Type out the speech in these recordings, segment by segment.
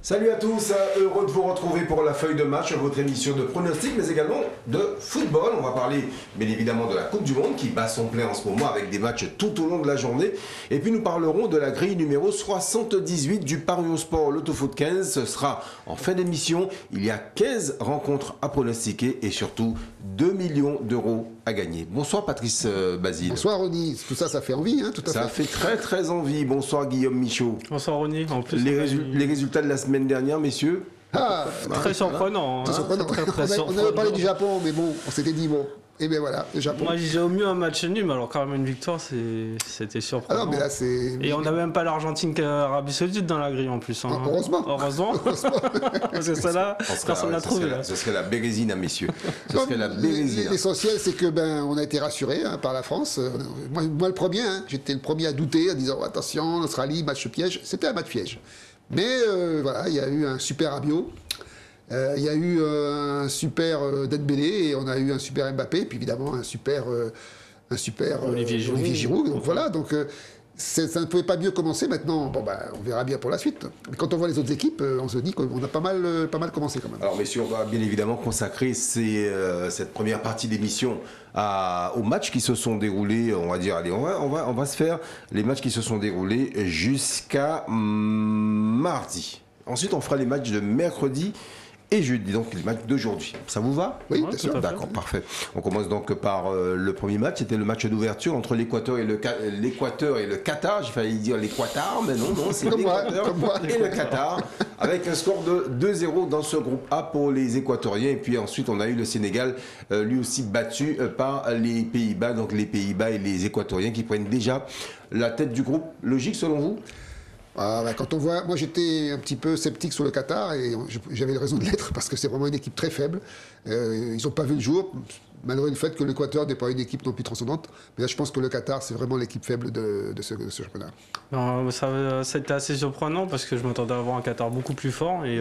Salut à tous, heureux de vous retrouver pour la feuille de match, votre émission de pronostic, mais également de football. On va parler bien évidemment de la Coupe du Monde qui bat son plein en ce moment avec des matchs tout au long de la journée. Et puis nous parlerons de la grille numéro 78 du Paris Sport l'Autofoot 15. Ce sera en fin d'émission. Il y a 15 rencontres à pronostiquer et surtout 2 millions d'euros à gagner. Bonsoir Patrice Basile. Bonsoir Ronny, tout ça, ça fait envie, hein, tout à fait. Ça fait très très envie. Bonsoir Guillaume Michaud. Bonsoir Ronny. En plus, les résultats de la semaine dernière, messieurs. Très surprenant. Très surprenant. On avait parlé du Japon, mais bon, on s'était dit, bon, et bien voilà, le Japon. Moi, j'ai au mieux un match nul, mais alors quand même une victoire, c'était surprenant. Ah non, mais là, c'est... Et on n'a même pas l'Argentine qu'Arabie Saoudite dans la grille en plus. Hein. Heureusement. Heureusement. Parce que ça là, personne n'a trouvé. Ce serait la bérésine, messieurs. Ce serait la bérésine. L'essentiel, c'est que on a été rassurés par la France. Moi, le premier, j'étais le premier à douter, en disant attention, l'Australie, match piège. C'était un match piège. Mais voilà, il y a eu un super Rabiot. Il y a eu un super Dembélé et on a eu un super Mbappé, et puis évidemment un super Olivier Giroud. Donc voilà, donc ça ne pouvait pas mieux commencer. Maintenant, on verra bien pour la suite. Mais quand on voit les autres équipes, on se dit qu'on a pas mal commencé quand même. Alors messieurs, on va bien évidemment consacrer cette première partie d'émission aux matchs qui se sont déroulés. On va dire, allez, on va se faire les matchs qui se sont déroulés jusqu'à mardi. Ensuite, on fera les matchs de mercredi et jeudi, donc les matchs d'aujourd'hui. Ça vous va? Oui, bien sûr. D'accord, parfait. On commence donc par le premier match. C'était le match d'ouverture entre l'Équateur et le Qatar. J'ai failli dire l'Équateur, mais non, c'est l'Équateur et le Qatar. Avec un score de 2-0 dans ce groupe A pour les Équatoriens. Et puis ensuite, on a eu le Sénégal, lui aussi battu par les Pays-Bas. Donc les Pays-Bas et les Équatoriens qui prennent déjà la tête du groupe. Logique selon vous? Quand on voit, moi j'étais un petit peu sceptique sur le Qatar et j'avais raison de l'être parce que c'est vraiment une équipe très faible. Ils n'ont pas vu le jour, malgré le fait que l'Équateur n'est pas une équipe non plus transcendante. Mais là je pense que le Qatar c'est vraiment l'équipe faible de ce championnat. Ça a été assez surprenant parce que je m'attendais à avoir un Qatar beaucoup plus fort. Et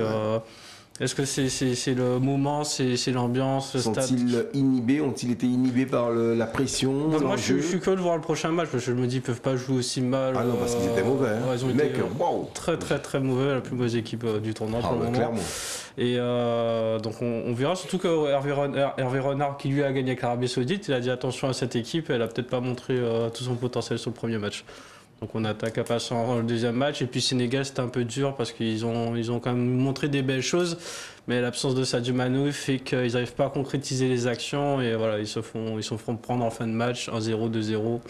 est-ce que c'est le moment, c'est l'ambiance, le stade? Sont-ils inhibés? Ont-ils été inhibés par la pression? Moi, je suis curieux de voir le prochain match parce que je me dis qu'ils ne peuvent pas jouer aussi mal. Ah non, parce qu'ils étaient mauvais. Hein. Ils ont été très très très mauvais, la plus mauvaise équipe du tournoi pour le moment. Clairement. Et donc on verra, surtout que Hervé Renard, qui lui a gagné avec l'Arabie Saoudite, il a dit attention à cette équipe, elle a peut-être pas montré tout son potentiel sur le premier match. Donc on attaque à passer le deuxième match. Et puis Sénégal, c'était un peu dur parce qu'ils ont quand même montré des belles choses. Mais l'absence de Sadio Mané fait qu'ils n'arrivent pas à concrétiser les actions. Et voilà, ils se font prendre en fin de match 1-0, 2-0.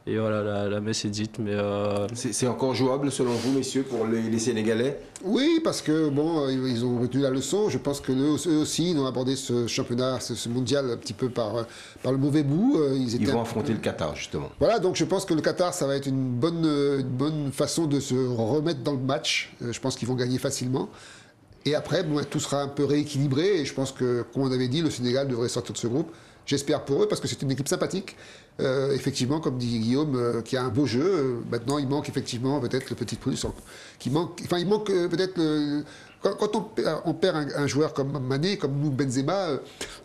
Et voilà, la messe est dite. Mais c'est encore jouable selon vous, messieurs, pour les Sénégalais? Oui, parce que ils ont retenu la leçon. Je pense que eux aussi, ils ont abordé ce championnat, ce mondial un petit peu par le mauvais bout. Ils vont affronter le Qatar, justement. Voilà, donc je pense que le Qatar, ça va être une bonne façon de se remettre dans le match. Je pense qu'ils vont gagner facilement. Et après, tout sera un peu rééquilibré. Et je pense que, comme on avait dit, le Sénégal devrait sortir de ce groupe. J'espère pour eux, parce que c'est une équipe sympathique. Effectivement, comme dit Guillaume, qui a un beau jeu. Maintenant, il manque effectivement peut-être le petit plus. Il manque peut-être quand on perd un joueur comme Mané, comme nous, Benzema,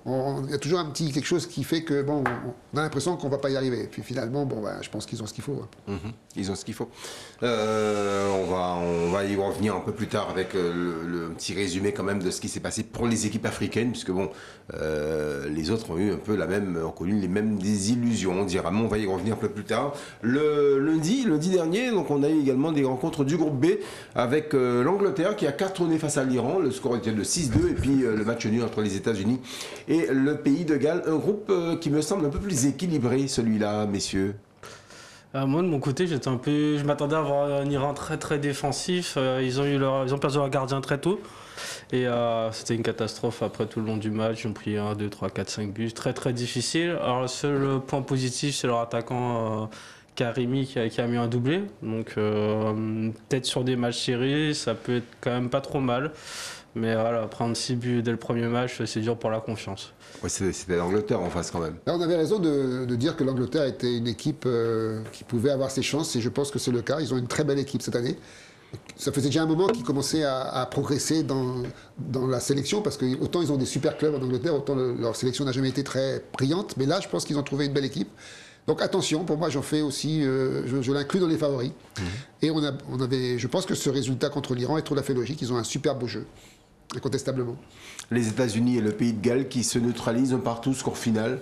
il y a toujours quelque chose qui fait que on a l'impression qu'on ne va pas y arriver. Et puis finalement, je pense qu'ils ont ce qu'il faut. Ils ont ce qu'il faut. On va y revenir un peu plus tard avec le petit résumé quand même de ce qui s'est passé pour les équipes africaines, puisque les autres ont eu un peu ont connu les mêmes désillusions, on dira. Mais on va y revenir un peu plus tard. Le lundi dernier, donc on a eu également des rencontres du groupe B avec l'Angleterre qui a cartonné face à l'Iran. Le score était de 6-2 et puis le match nul entre les États-Unis et le Pays de Galles. Un groupe qui me semble un peu plus équilibré, celui-là, messieurs. Moi de mon côté, je m'attendais à avoir un Iran très très défensif. Ils ont perdu leur gardien très tôt. Et c'était une catastrophe après tout le long du match. Ils ont pris 1, 2, 3, 4, 5 buts. Très très difficile. Alors le seul point positif, c'est leur attaquant Karimi qui a mis un doublé. Donc peut-être sur des matchs serrés, ça peut être quand même pas trop mal. Mais voilà, prendre 6 buts dès le premier match, c'est dur pour la confiance. Ouais, c'était l'Angleterre en face quand même. Là, on avait raison de dire que l'Angleterre était une équipe qui pouvait avoir ses chances, et je pense que c'est le cas. Ils ont une très belle équipe cette année. Ça faisait déjà un moment qu'ils commençaient à progresser dans la sélection, parce que autant ils ont des super clubs en Angleterre, autant leur sélection n'a jamais été très brillante. Mais là, je pense qu'ils ont trouvé une belle équipe. Donc attention, pour moi, j'en fais aussi, je l'inclus dans les favoris. Et je pense que ce résultat contre l'Iran est tout à fait logique. Ils ont un super beau jeu, incontestablement. Les États-Unis et le Pays de Galles qui se neutralisent partout, score final.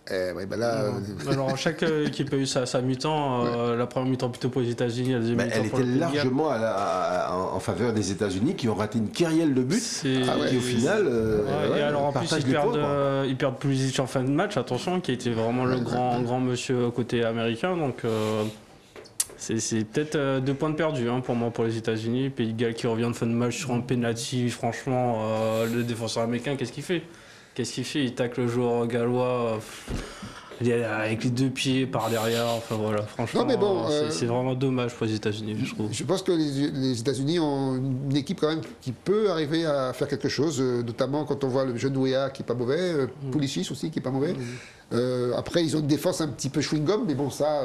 Alors chaque équipe a eu sa mi-temps. La première mi-temps plutôt pour les États-Unis, la deuxième mi-temps Elle pour était le Pays de Galles. largement en faveur des États-Unis qui ont raté une kyrielle de buts qui au final et alors en plus ils perdent Pulisic en fin de match, attention, qui était vraiment le grand monsieur côté américain, donc c'est peut-être 2 points de perdu pour moi pour les États-Unis. Pays de Galles qui revient de fin de match sur un penalty, franchement le défenseur américain qu'est-ce qu'il fait? Il tacle le joueur gallois avec les 2 pieds par derrière. Enfin voilà, franchement, non, mais bon, c'est vraiment dommage pour les États-Unis, je trouve. Je pense que les États-Unis ont une équipe quand même qui peut arriver à faire quelque chose, notamment quand on voit le jeune Ouéa qui est pas mauvais, Pulisic aussi qui est pas mauvais. Après, ils ont une défense un petit peu chewing-gum, mais bon, ça,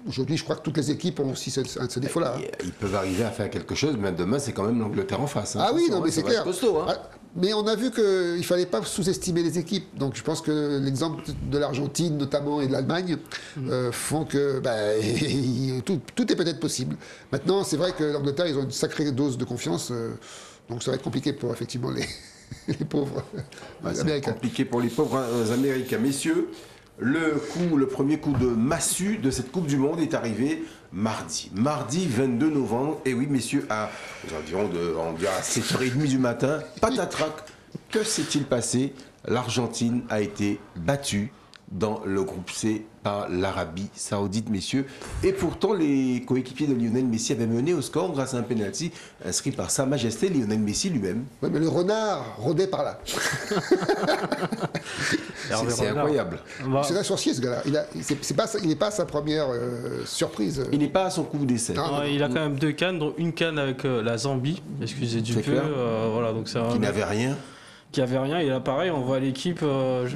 aujourd'hui, je crois que toutes les équipes ont aussi ce défaut-là. Ils peuvent arriver à faire quelque chose, mais demain, c'est quand même l'Angleterre en face. Ah oui, non, mais c'est clair. Costaud, Mais on a vu qu'il ne fallait pas sous-estimer les équipes. Donc je pense que l'exemple de l'Argentine notamment et de l'Allemagne font que tout est peut-être possible. Maintenant, c'est vrai que l'Angleterre, ils ont une sacrée dose de confiance. Donc ça va être compliqué pour effectivement les pauvres Américains. C'est compliqué pour les pauvres Américains. Messieurs, le premier coup de massue de cette Coupe du Monde est arrivé mardi 22 novembre. Et oui, messieurs, aux environs à 7h30 du matin, patatrac, que s'est-il passé? L'Argentine a été battue dans le groupe C par l'Arabie Saoudite, messieurs. Et pourtant, les coéquipiers de Lionel Messi avaient mené au score grâce à un penalty inscrit par Sa Majesté Lionel Messi lui-même. Oui, mais le renard rôdait par là. C'est incroyable. C'est un sorcier, ce gars-là. Il n'est pas à sa première surprise. Il n'est pas à son coup d'essai. Il a quand même 2 cannes, dont une canne avec la Zambie, excusez du peu. Voilà, donc qui n'avait rien. Qui avait rien, et là pareil, on voit l'équipe,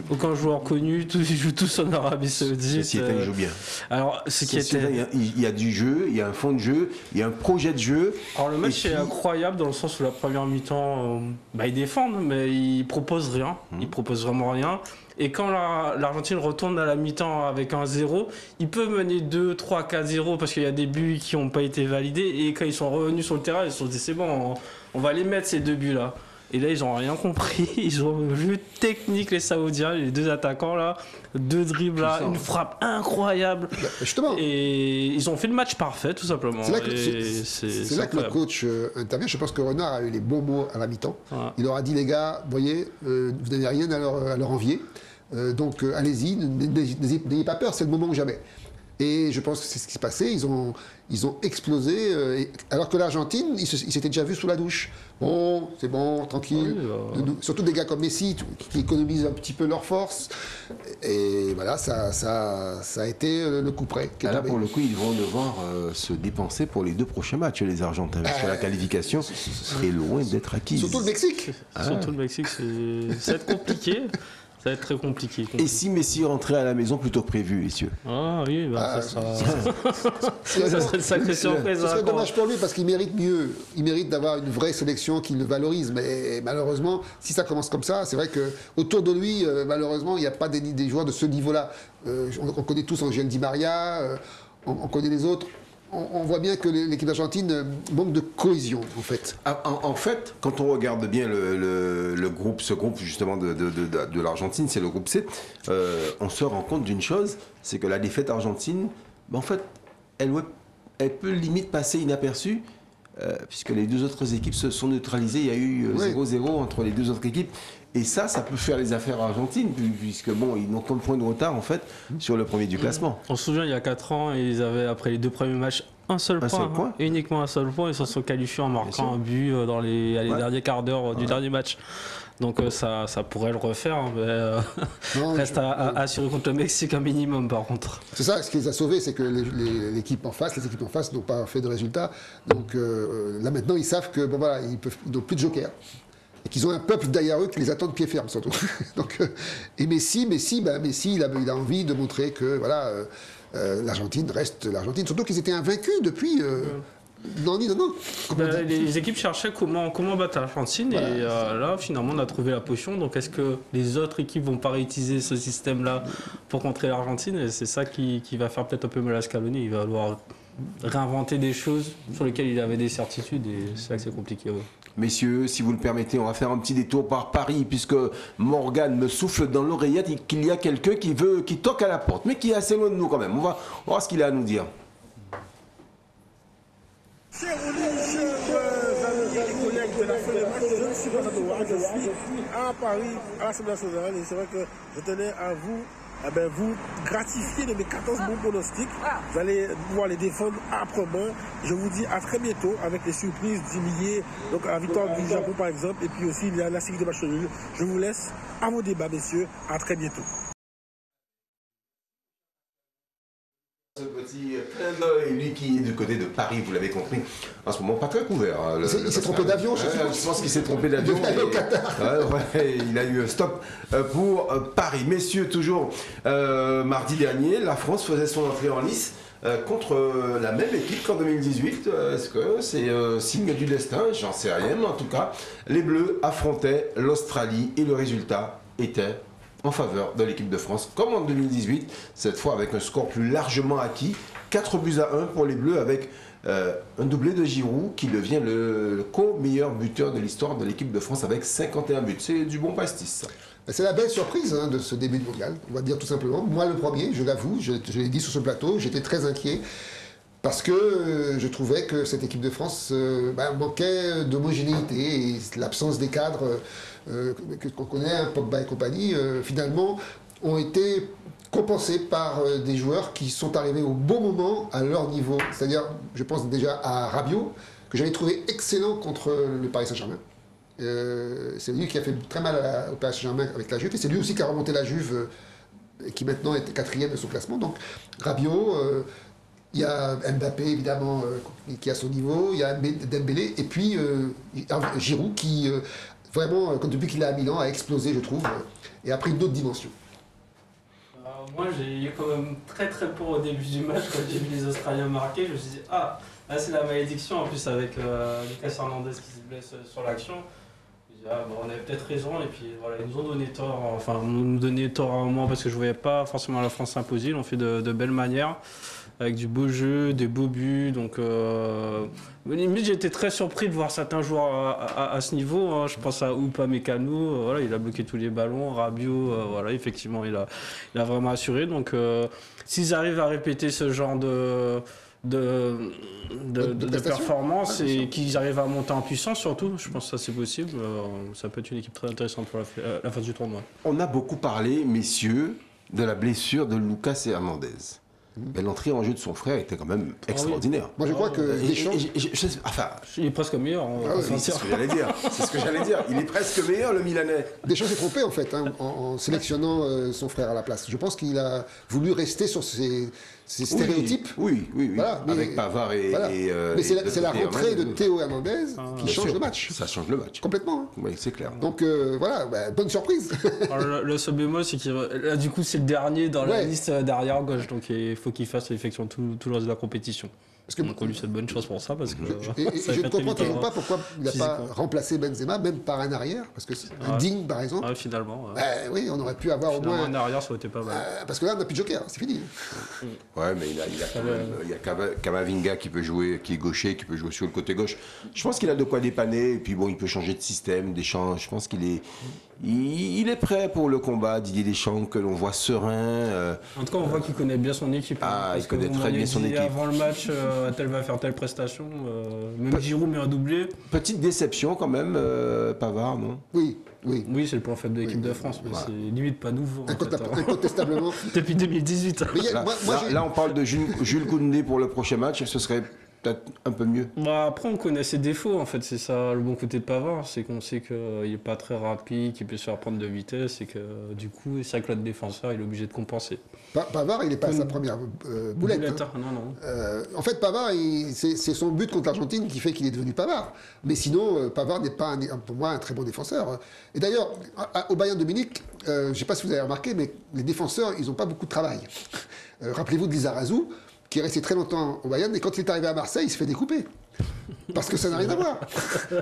aucun joueur connu, ils jouent tous en Arabie Saoudite. Il joue bien. Alors, il y a du jeu, il y a un fond de jeu, il y a un projet de jeu. Alors le match est incroyable dans le sens où la première mi-temps, ils défendent, mais ils proposent rien. Ils proposent vraiment rien. Et quand l'Argentine retourne à la mi-temps avec un 0, ils peuvent mener 2, 3, 4-0 parce qu'il y a des buts qui n'ont pas été validés. Et quand ils sont revenus sur le terrain, ils se sont dit c'est bon, on va les mettre ces 2 buts-là. Et là, ils n'ont rien compris. Ils ont vu technique, les Saoudiens, les 2 attaquants là, 2 dribbles là, une frappe incroyable. Justement. Et ils ont fait le match parfait, tout simplement. C'est là que le coach intervient. Je pense que Renard a eu les bons mots à la mi-temps. Ouais. Il leur a dit les gars, vous voyez, vous n'avez rien à leur envier. Donc allez-y, n'ayez pas peur, c'est le moment ou jamais. Et je pense que c'est ce qui s'est passé. Ils ont explosé. Alors que l'Argentine, ils s'étaient déjà vus sous la douche. Bon, c'est bon, tranquille. Surtout des gars comme Messi qui économisent un petit peu leur force. Et voilà, ça a été le coup près. Là, pour le coup, ils vont devoir se dépenser pour les 2 prochains matchs, les Argentins. Parce que la qualification est loin d'être acquise. Surtout le Mexique. Surtout le Mexique, ça va être compliqué. Ça va être très compliqué. Et si Messi rentrait à la maison plus tôt que prévu, messieurs? Ah oui, ça serait une sacrée surprise. Ce serait dommage pour lui parce qu'il mérite mieux. Il mérite d'avoir une vraie sélection qui le valorise. Mais malheureusement, si ça commence comme ça, c'est vrai qu'autour de lui, malheureusement, il n'y a pas des joueurs de ce niveau-là. On connaît tous Angel Di Maria, on connaît les autres. On voit bien que l'équipe d'Argentine manque de cohésion, en fait. En fait, quand on regarde bien ce groupe justement de l'Argentine, c'est le groupe C, on se rend compte d'une chose, c'est que la défaite argentine, en fait, elle peut limite passer inaperçue, puisque les 2 autres équipes se sont neutralisées. Il y a eu 0-0 entre les 2 autres équipes. Et ça peut faire les affaires argentines, puisque ils n'ont qu'un point de retard en fait sur le premier du classement. On se souvient, il y a 4 ans, ils avaient, après les 2 premiers matchs, un seul point. Uniquement un seul point. Ils se sont qualifiés en marquant un but dans les derniers quarts d'heure du dernier match. Donc ça pourrait le refaire, mais reste à assurer contre le Mexique un minimum par contre. C'est ça, ce qui les a sauvés, c'est que les équipes en face n'ont pas fait de résultats. Donc là maintenant, ils savent que ils n'ont plus de joker. Et qu'ils ont un peuple derrière eux qui les attend de pied ferme, surtout. Donc, et Messi, il a envie de montrer que l'Argentine reste l'Argentine. Surtout qu'ils étaient invaincus depuis Non, non. Les équipes cherchaient comment battre l'Argentine et là finalement on a trouvé la potion. Donc est-ce que les autres équipes vont pas réutiliser ce système-là pour contrer l'Argentine? Et c'est ça qui va faire peut-être un peu mal à Scaloni. Il va falloir réinventer des choses sur lesquelles il avait des certitudes et c'est là que c'est compliqué. Ouais. Messieurs, si vous le permettez, on va faire un petit détour par Paris, puisque Morgane me souffle dans l'oreillette qu'il y a quelqu'un qui toque à la porte, mais qui est assez loin de nous quand même. On va voir ce qu'il a à nous dire. Chers amis et collègues de la fin de match, je ne suis pas à Doha, je suis à Paris, à l'Assemblée nationale, et c'est vrai que je tenais à vous gratifier de mes 14 bons pronostics. Vous allez pouvoir les défendre âprement. Je vous dis à très bientôt avec les surprises liées donc à la victoire du Japon par exemple, et puis aussi il y a la série de matchs nuls. Je vous laisse à vos débats, messieurs. À très bientôt. Ce petit clin d'œil, lui qui est du côté de Paris, vous l'avez compris, en ce moment pas très couvert. Hein, il s'est trompé d'avion, je pense qu'il s'est trompé d'avion. Il a eu un stop pour Paris. Messieurs, toujours mardi dernier, la France faisait son entrée en lice contre la même équipe qu'en 2018. Est-ce que c'est signe du destin? J'en sais rien, mais en tout cas, les Bleus affrontaient l'Australie et le résultat était en faveur de l'équipe de France, comme en 2018, cette fois avec un score plus largement acquis, 4-1 pour les Bleus avec un doublé de Giroud qui devient le co-meilleur buteur de l'histoire de l'équipe de France avec 51 buts. C'est du bon pastis. C'est la belle surprise de ce début de mondial, on va dire tout simplement. Moi le premier, je l'avoue, je l'ai dit sur ce plateau, j'étais très inquiet. Parce que je trouvais que cette équipe de France manquait d'homogénéité et l'absence des cadres qu'on connaît, Pogba et compagnie, finalement, ont été compensés par des joueurs qui sont arrivés au bon moment à leur niveau. C'est-à-dire, je pense déjà à Rabiot, que j'avais trouvé excellent contre le Paris Saint-Germain. C'est lui qui a fait très mal au Paris Saint-Germain avec la Juve, et c'est lui aussi qui a remonté la Juve, qui maintenant est 4e de son classement. Donc, Rabiot... il y a Mbappé, évidemment, qui est à son niveau. Il y a Dembélé. Et puis, Giroud, qui, vraiment, depuis qu'il est à Milan, a explosé, je trouve, et a pris une autre dimension. Moi, j'ai eu quand même très peur au début du match. Quand j'ai vu les Australiens marquer, je me suis dit, là, c'est la malédiction. En plus, avec Lucas Hernandez qui se blesse sur l'action. Je me dis, on avait peut-être raison. Et puis, voilà, ils nous ont donné tort. Enfin, ils nous donné tort à un moment parce que je ne voyais pas forcément la France s'imposer. Ils l'ont fait de belle manière, avec du beau jeu, des beaux buts. Donc, limite, j'ai été très surpris de voir certains joueurs à ce niveau. Hein. Je pense à Upamecano, voilà, il a bloqué tous les ballons. Rabiot, voilà, effectivement, il a vraiment assuré. Donc, s'ils arrivent à répéter ce genre de performance et qu'ils arrivent à monter en puissance, surtout, je pense que ça c'est possible. Ça peut être une équipe très intéressante pour la phase du tournoi. On a beaucoup parlé, messieurs, de la blessure de Lucas Hernandez. Mais l'entrée en jeu de son frère était quand même extraordinaire. Moi, je crois que Deschamps... il est presque meilleur. C'est ce que j'allais dire. C'est ce que j'allais dire. Il est presque meilleur, le Milanais. Deschamps s'est trompé, en fait, en sélectionnant son frère à la place. Je pense qu'il a voulu rester sur ses stéréotypes. Oui. Voilà, avec Pavard et... Voilà. Mais c'est la rentrée de Théo Hernandez qui change le match. Ça change le match. Complètement. Hein. Oui, c'est clair. Donc, voilà, bonne surprise. Alors, le seul bémol, c'est que du coup, c'est le dernier dans la liste derrière gauche. Donc, il faut qu'il fasse effectivement tout le reste de la compétition. Donc on lui souhaite bonne chance pour ça. Parce que, je ne comprends toujours pas pourquoi il n'a pas remplacé Benzema, même par un arrière. Parce que un Digne, par exemple. Finalement. Oui, on aurait pu avoir au moins. Un arrière, ça aurait été pas mal. Parce que là, on n'a plus de joker, c'est fini. Ouais, mais il y a Camavinga qui peut jouer, qui est gaucher, qui peut jouer sur le côté gauche. Je pense qu'il a de quoi dépanner. Et puis bon, il peut changer de système, d'échange. Je pense qu'il est. Il est prêt pour le combat, Didier Deschamps, que l'on voit serein. En tout cas, on voit qu'il connaît bien son équipe. Il connaît très bien son équipe. Avant le match, tel va faire telle prestation. Même Giroud met un doublé. Petite déception quand même, Pavard, non? Oui. Oui, c'est le point faible de l'équipe de France, mais c'est limite pas nouveau. Incontestablement. Depuis 2018. Là, on parle de Jules Koundé pour le prochain match. Ce serait peut-être un peu mieux. Après, on connaît ses défauts, en fait. C'est ça le bon côté de Pavard. C'est qu'on sait qu'il n'est pas très rapide, qu'il peut se faire prendre de vitesse et que du coup, c'est vrai que le défenseur, il est obligé de compenser. Pavard, il n'est pas à sa première boulette. Non. En fait, Pavard, c'est son but contre l'Argentine qui fait qu'il est devenu Pavard. Mais sinon, Pavard n'est pas, pour moi, un très bon défenseur. Et d'ailleurs, au Bayern de Munich, je ne sais pas si vous avez remarqué, mais les défenseurs, ils n'ont pas beaucoup de travail. Rappelez-vous de Lizarazu, qui est resté très longtemps au Bayern, et quand il est arrivé à Marseille, il se fait découper. Parce que ça n'a rien à voir.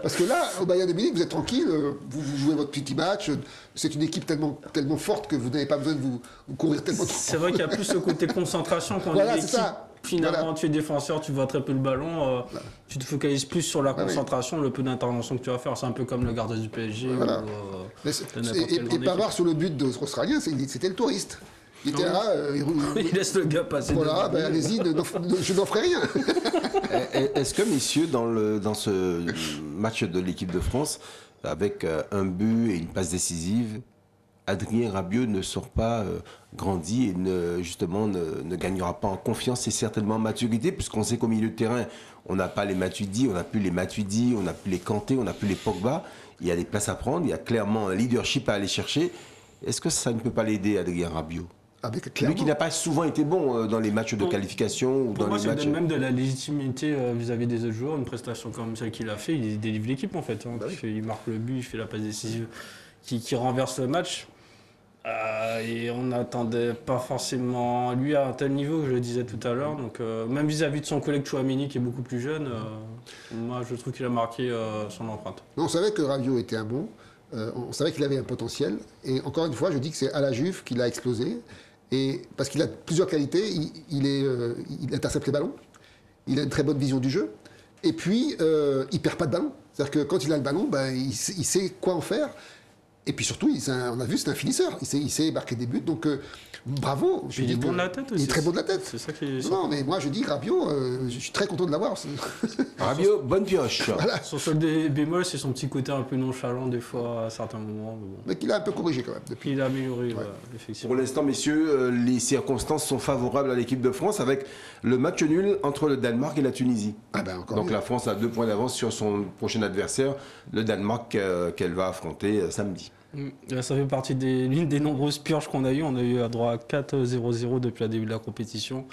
Parce que là, au Bayern de Munich, vous êtes tranquille, vous jouez votre petit match. C'est une équipe tellement forte que vous n'avez pas besoin de vous courir tellement. C'est vrai qu'il y a plus ce côté concentration quand Voilà, on est c'est équipe. ça. Finalement, Voilà. tu es défenseur, tu vois très peu le ballon, tu te focalises plus sur la concentration, le peu d'intervention que tu vas faire. C'est un peu comme le gardien du PSG. Voilà. Ou, Mais de n'importe quelle grande et équipe. Pavard sur le but de l'Australien, c'était le touriste. Il était là, Il laisse le gars passer. voilà, devant lui. allez-y, je n'en ferai rien. Est-ce que, messieurs, dans ce match de l'équipe de France, avec un but et une passe décisive, Adrien Rabiot ne sort pas grandi et ne gagnera pas en confiance et certainement en maturité, puisqu'on sait qu'au milieu de terrain, on n'a pas les Matuidi, on n'a plus les Matuidi, on n'a plus les Kanté, on n'a plus les Pogba. Il y a des places à prendre, il y a clairement un leadership à aller chercher. Est-ce que ça ne peut pas l'aider, Adrien Rabiot? Lui qui n'a pas souvent été bon dans les matchs de qualification ou Pour dans moi, les ça matchs. donne même de la légitimité vis-à-vis des autres joueurs. Une prestation comme celle qu'il a fait, il délivre l'équipe en fait. Il marque le but, il fait la passe décisive qui renverse le match. Et on n'attendait pas forcément lui à un tel niveau que je le disais tout à l'heure. Donc même vis-à-vis de son collègue Chouamini qui est beaucoup plus jeune, moi je trouve qu'il a marqué son empreinte. On savait que Rabiot était un bon, on savait qu'il avait un potentiel. Et encore une fois, je dis que c'est à la Juve qu'il a explosé. Et parce qu'il a plusieurs qualités, il intercepte les ballons, il a une très bonne vision du jeu, et puis il perd pas de ballon. C'est-à-dire que quand il a le ballon, il sait quoi en faire. Et puis surtout, on a vu, c'est un finisseur. Il sait marquer des buts. Donc, bravo. Il est bon de la tête aussi. Il est très bon de la tête. C'est ça qui est... Non, mais moi, je dis Rabiot, je suis très content de l'avoir. Rabiot, bonne pioche. Son seul bémol, c'est son petit côté un peu nonchalant des fois à certains moments. Mais bon. Mais qu'il a un peu corrigé quand même. Depuis. Puis il a amélioré, effectivement. Pour l'instant, messieurs, les circonstances sont favorables à l'équipe de France avec le match nul entre le Danemark et la Tunisie. Encore Donc mieux. la France a 2 points d'avance sur son prochain adversaire, le Danemark, qu'elle va affronter samedi. Ça fait partie l'une des nombreuses purges qu'on a eues. On a eu à droit à 4-0-0 depuis le début de la compétition.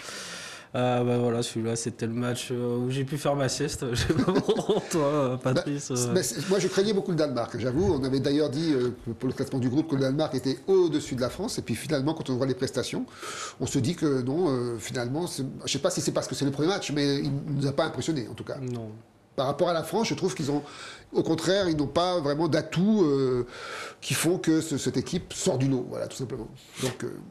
Voilà, celui-là, c'était le match où j'ai pu faire ma sieste. Je sais pas pour toi, Patrice. Moi, je craignais beaucoup le Danemark, j'avoue. On avait d'ailleurs dit pour le classement du groupe que le Danemark était au-dessus de la France. Et puis finalement, quand on voit les prestations, on se dit que non, finalement, je ne sais pas si c'est parce que c'est le premier match, mais il ne nous a pas impressionnés en tout cas. Non. Par rapport à la France, je trouve qu'ils ont, au contraire, ils n'ont pas vraiment d'atouts qui font que cette équipe sort du lot, voilà, tout simplement.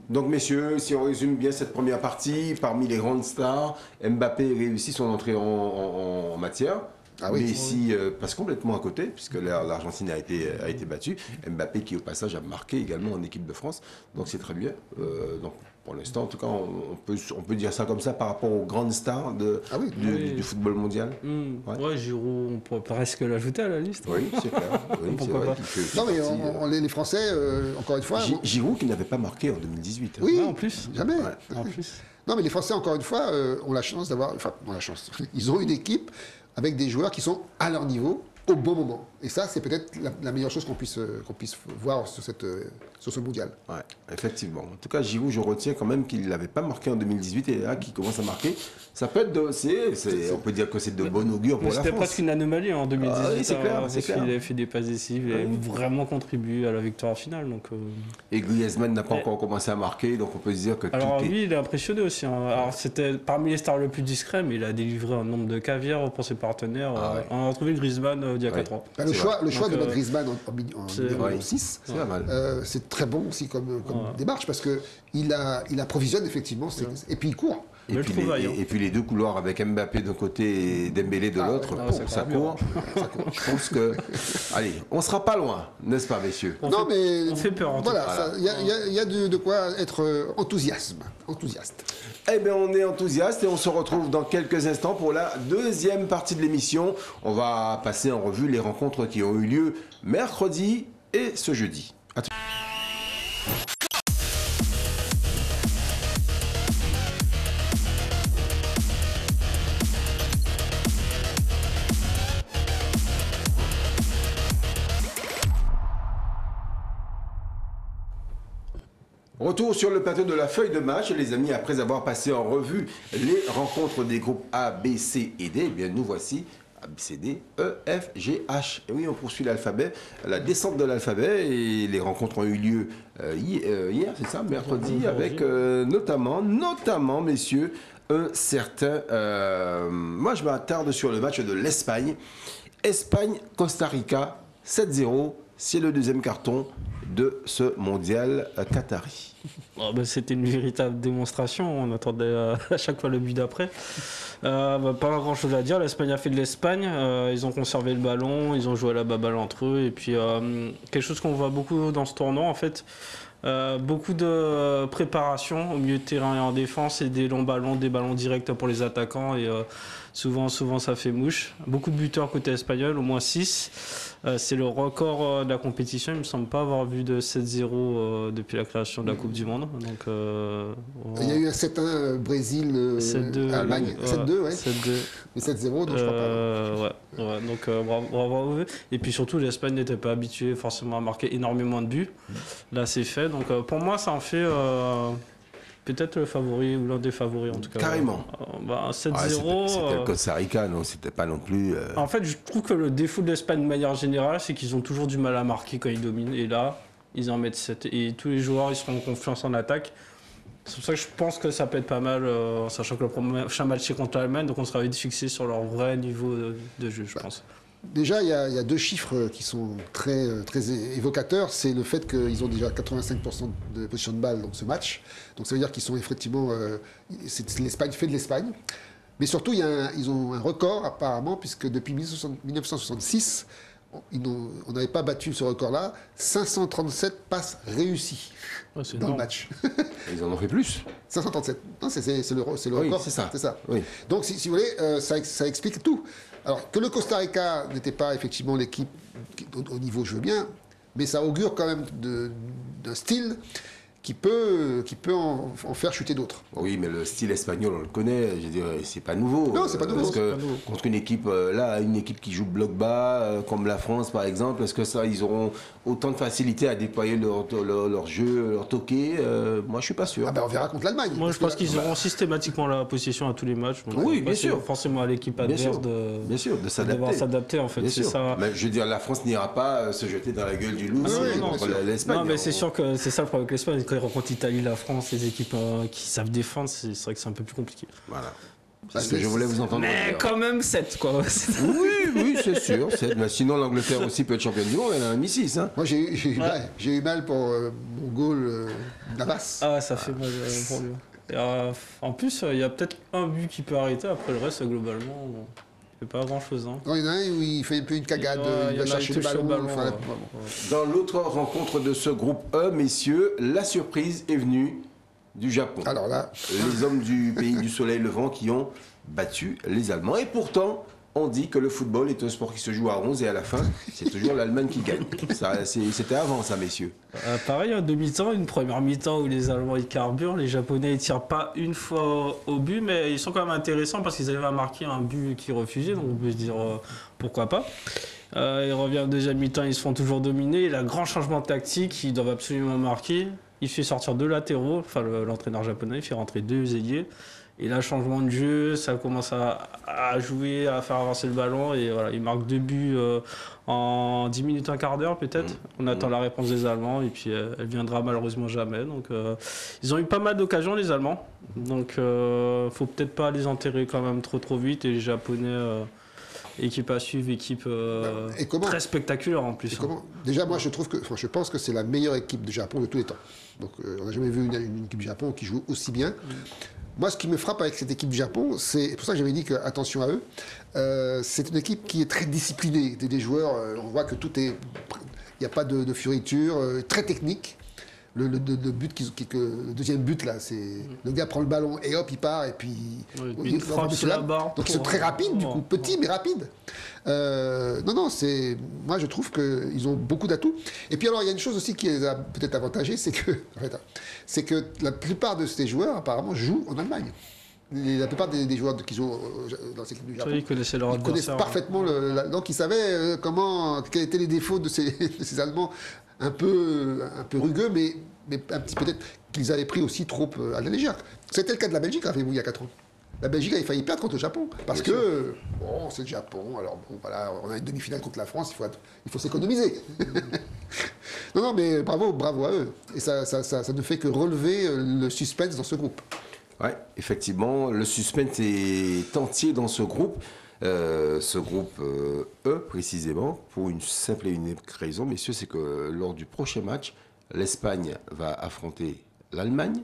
Donc, messieurs, si on résume bien cette première partie, parmi les grandes stars, Mbappé réussit son entrée en matière. Ah oui. Messi passe complètement à côté, puisque l'Argentine a été battue. Mbappé qui, au passage, a marqué également en équipe de France. Donc, c'est très bien. Donc, pour l'instant, en tout cas, on peut dire ça comme ça par rapport aux grandes stars du football mondial. Ouais, Giroud, on pourrait presque l'ajouter à la liste. Oui, c'est clair. Oui, Pourquoi pas. Non, mais les Français, encore une fois... Giroud qui n'avait pas marqué en 2018. Oui, en plus. Jamais. Ouais. En plus. Non, mais les Français, encore une fois, ont la chance d'avoir... Enfin, ont la chance. Ils ont une équipe avec des joueurs qui sont à leur niveau, au bon moment. Et ça, c'est peut-être la meilleure chose qu'on puisse voir sur ce mondial. Ouais, effectivement. En tout cas, Giroud, je retiens quand même qu'il n'avait pas marqué en 2018 et là, qu'il commence à marquer. Ça peut être on peut dire que c'est de bon augure pour la France. C'était presque une anomalie en 2018. Oui, c'est clair, c'est clair. Il avait fait des passes décisives, il avait vraiment contribué à la victoire finale. Donc, Et Griezmann n'a pas encore commencé à marquer, donc on peut se dire que alors lui, il est impressionné aussi. Hein. Alors c'était parmi les stars le plus discret, mais il a délivré un nombre de caviar pour ses partenaires. On a retrouvé Griezmann il y a 4 ans. Le choix de mettre Griezmann en numéro 6, c'est pas mal. C'est très bon aussi comme démarche parce qu'il approvisionne effectivement, et puis il court. Et puis les deux couloirs avec Mbappé d'un côté et Dembélé de l'autre, ça court. Je pense que... Allez, on ne sera pas loin, n'est-ce pas, messieurs? On fait peur en tout cas. Voilà, il y a de quoi être enthousiaste. Eh bien, on est enthousiaste et on se retrouve dans quelques instants pour la deuxième partie de l'émission. On va passer en revue les rencontres qui ont eu lieu mercredi et ce jeudi. À tout. Retour sur le plateau de la feuille de match, les amis, après avoir passé en revue les rencontres des groupes A, B, C et D, eh bien nous voici A, B, C, D, E, F, G, H. Et oui, on poursuit l'alphabet, la descente de l'alphabet, et les rencontres ont eu lieu hier, c'est ça, mercredi, avec notamment, messieurs, un certain... moi, je m'attarde sur le match de l'Espagne. Espagne-Costa Rica, 7-0. C'est le deuxième carton de ce mondial qatari. Oh, bah, c'était une véritable démonstration. On attendait à chaque fois le but d'après. Pas grand chose à dire. L'Espagne a fait de l'Espagne. Ils ont conservé le ballon. Ils ont joué à la baballe entre eux. Et puis, quelque chose qu'on voit beaucoup dans ce tournoi, en fait, beaucoup de préparation au milieu de terrain et en défense et des longs ballons, des ballons directs pour les attaquants. Et souvent, ça fait mouche. Beaucoup de buteurs côté espagnol, au moins 6. C'est le record de la compétition. Il ne me semble pas avoir vu de 7-0 depuis la création de la Coupe du Monde. Donc, il y a eu un 7-1 Brésil-Allemagne. 7-2, ouais. 7-2. Mais 7-0, donc je crois pas. Ouais. Donc, bravo. Et puis surtout, l'Espagne n'était pas habituée forcément à marquer énormément de buts. Là, c'est fait. Donc, pour moi, ça en fait... peut-être le favori ou l'un des favoris en tout cas. Carrément. 7-0. C'était le Costa Rica, non, c'était pas non plus. En fait, je trouve que le défaut de l'Espagne de manière générale, c'est qu'ils ont toujours du mal à marquer quand ils dominent. Et là, ils en mettent 7. Et tous les joueurs, ils seront en confiance en attaque. C'est pour ça que je pense que ça peut être pas mal, sachant que le prochain match c'est contre l'Allemagne, donc on sera vite fixé sur leur vrai niveau de jeu, je pense. Déjà, il y a deux chiffres qui sont très évocateurs. C'est le fait qu'ils ont déjà 85% de position de balle dans ce match. Donc ça veut dire qu'ils sont effectivement... l'Espagne fait de l'Espagne. Mais surtout, ils ont un record apparemment, puisque depuis 1966, on n'avait pas battu ce record-là. 537 passes réussies dans le match. Ils en ont fait plus. 537. Non, c'est le record. Oui, c'est ça. Oui. Donc, si vous voulez, ça explique tout. Alors, que le Costa Rica n'était pas effectivement l'équipe au niveau, je veux bien, mais ça augure quand même d'un style qui peut en faire chuter d'autres. Oui, mais le style espagnol, on le connaît, je veux dire, c'est pas nouveau. Non, c'est pas nouveau. Parce que contre une équipe, une équipe qui joue bloc bas, comme la France par exemple, est-ce que ça, ils auront autant de facilité à déployer leur jeu, leur toqué moi, je suis pas sûr. Ah ben, on verra contre l'Allemagne. Moi, je pense qu'ils auront systématiquement la possession à tous les matchs. Donc oui, bien sûr. Forcément à l'équipe adverse de s'adapter. devoir s'adapter, en fait. Bien sûr. Ça. Mais je veux dire, la France n'ira pas se jeter dans la gueule du loup contre l'Espagne. Non, mais c'est sûr que c'est ça le problème avec l'Espagne. Quand ils rencontrent l'Italie, la France, les équipes qui savent défendre, c'est vrai que c'est un peu plus compliqué. Voilà. C'est ce que je voulais vous entendre. Mais quand même 7, quoi. Oui, c'est sûr. Mais sinon, l'Angleterre aussi peut être championne du monde. Elle a mis 6. Hein. Moi, j'ai eu mal pour mon goal Navas. Ah, ça fait mal pour lui. Et, en plus, il y a peut-être un but qui peut arrêter. Après, le reste, globalement, il ne fait pas grand-chose. Hein. Non, il y en a un où il fait un peu une cagade. Il va chercher le ballon. Dans l'autre rencontre de ce groupe E, messieurs, la surprise est venue du Japon. Alors là, les hommes du pays du soleil levant qui ont battu les Allemands. Et pourtant, on dit que le football est un sport qui se joue à 11 et à la fin, c'est toujours l'Allemagne qui gagne. C'était avant ça, messieurs. Pareil, un demi-temps, une première mi-temps où les Allemands ils carburent, les Japonais ils tirent pas une fois au but, mais ils sont quand même intéressants parce qu'ils arrivent à marquer un but qui est refusé, donc on peut se dire pourquoi pas. Ils reviennent en deuxième mi-temps, ils se font toujours dominer. Et là, grand changement de tactique, ils doivent absolument marquer. Il fait sortir 2 latéraux, enfin l'entraîneur japonais, il fait rentrer 2 ailiers. Et là, changement de jeu, ça commence à jouer, à faire avancer le ballon. Et voilà, il marque 2 buts en 10 minutes, un quart d'heure peut-être. On attend la réponse des Allemands et puis elle viendra malheureusement jamais. Donc, ils ont eu pas mal d'occasions, les Allemands. Donc, faut peut-être pas les enterrer quand même trop vite. Et les Japonais... équipe à suivre, équipe très spectaculaire en plus. Déjà, moi, je pense que c'est la meilleure équipe du Japon de tous les temps. Donc, on n'a jamais vu une équipe du Japon qui joue aussi bien. Moi, ce qui me frappe avec cette équipe du Japon, c'est pour ça que j'avais dit que attention à eux. C'est une équipe qui est très disciplinée. Des joueurs, on voit que tout est, il n'y a pas de fioriture, très technique. Le deuxième but là, c'est le gars prend le ballon et hop il part et puis il frappe sur la barre. Donc c'est très rapide du coup, petit mais rapide. Moi je trouve qu'ils ont beaucoup d'atouts. Et puis alors il y a une chose aussi qui les a peut-être avantagés, c'est que la plupart de ces joueurs apparemment jouent en Allemagne. La plupart des joueurs qui jouent dans cette équipe du Japon, ils connaissent parfaitement donc ils savaient quels étaient les défauts de ces Allemands. Un peu rugueux, mais peut-être qu'ils avaient pris aussi trop à la légère. C'était le cas de la Belgique, rappelez-vous, il y a 4 ans. La Belgique avait failli perdre contre le Japon, parce que, c'est le Japon, alors voilà, on a une demi-finale contre la France, il faut s'économiser. Non, mais bravo à eux. Et ça ne fait que relever le suspense dans ce groupe. Ouais, effectivement, le suspense est entier dans ce groupe. Ce groupe E, précisément, pour une simple et unique raison, messieurs, c'est que lors du prochain match, l'Espagne va affronter l'Allemagne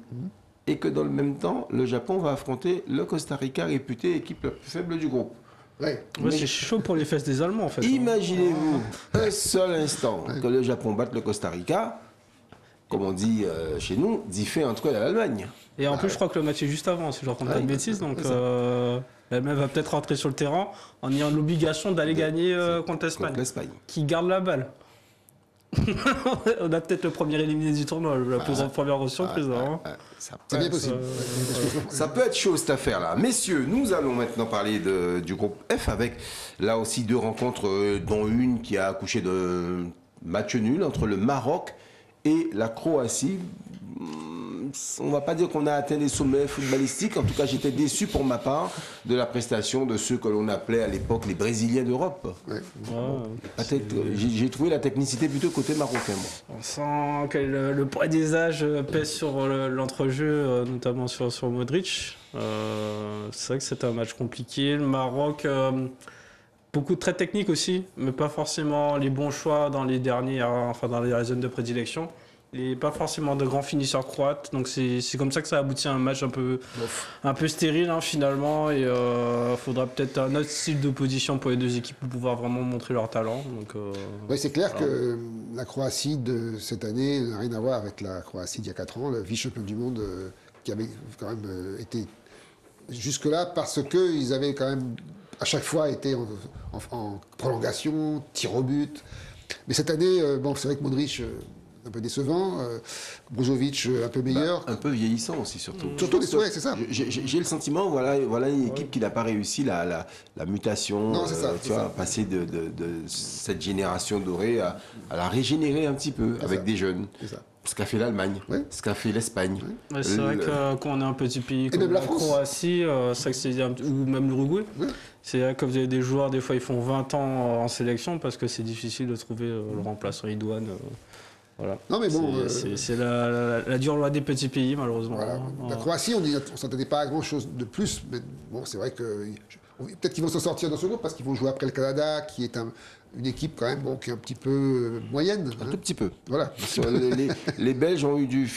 et que dans le même temps, le Japon va affronter le Costa Rica, réputé équipe la plus faible du groupe. Ouais. Ouais, c'est chaud pour les fesses des Allemands en fait. Imaginez-vous un seul instant que le Japon batte le Costa Rica, comme on dit chez nous, d'y fait entre eux à l'Allemagne. Et en plus, je crois que le match est juste avant, si je raconte pas de bêtises. Donc, l'Allemagne va peut-être rentrer sur le terrain en ayant l'obligation d'aller gagner contre l'Espagne, qui garde la balle. On a peut-être le premier éliminé du tournoi, la première surprise. C'est bien possible. Ça peut être chaud cette affaire-là. Messieurs, nous allons maintenant parler du groupe F avec là aussi 2 rencontres, dont une qui a accouché de match nul entre le Maroc et la Croatie. On ne va pas dire qu'on a atteint les sommets footballistiques. En tout cas, j'étais déçu pour ma part de la prestation de ceux que l'on appelait à l'époque les Brésiliens d'Europe. Ouais. J'ai trouvé la technicité plutôt côté marocain. Moi. On sent que le poids des âges pèse sur l'entrejeu, notamment sur Modric. C'est vrai que c'était un match compliqué. Le Maroc, beaucoup très technique aussi, mais pas forcément les bons choix dans les dans les zones de prédilection. Et pas forcément de grands finisseurs croates, donc c'est comme ça que ça aboutit à un match un peu stérile finalement, et faudra peut-être un autre style d'opposition pour les deux équipes pour pouvoir vraiment montrer leur talent. Oui, c'est clair que la Croatie de cette année n'a rien à voir avec la Croatie d'il y a 4 ans, le vice-champion du monde qui avait quand même été jusque-là parce qu'ils avaient quand même à chaque fois été en prolongation, tir au but. Mais cette année, c'est vrai que Modric... un peu décevant, Brozovic un peu meilleur. Un peu vieillissant aussi, surtout. Surtout, ouais, c'est ça. J'ai le sentiment, voilà une équipe qui n'a pas réussi la mutation, non, c'est ça, tu vois, passer de cette génération dorée à la régénérer un petit peu avec des jeunes. C'est ça. Ce qu'a fait l'Allemagne, ce qu'a fait l'Espagne. Ouais, c'est vrai que quand on est un petit pays comme la Croatie, ou même l'Uruguay, c'est vrai que vous avez des joueurs, des fois ils font 20 ans en sélection parce que c'est difficile de trouver le remplaçant idoine. Voilà. Non mais bon, c'est la dure loi des petits pays malheureusement. Voilà. La Croatie, on ne s'entendait pas à grand chose de plus, mais bon, c'est vrai que peut-être qu'ils vont s'en sortir dans ce groupe parce qu'ils vont jouer après le Canada, qui est une équipe quand même qui est un petit peu moyenne. Un tout petit peu. Voilà. Les Belges ont eu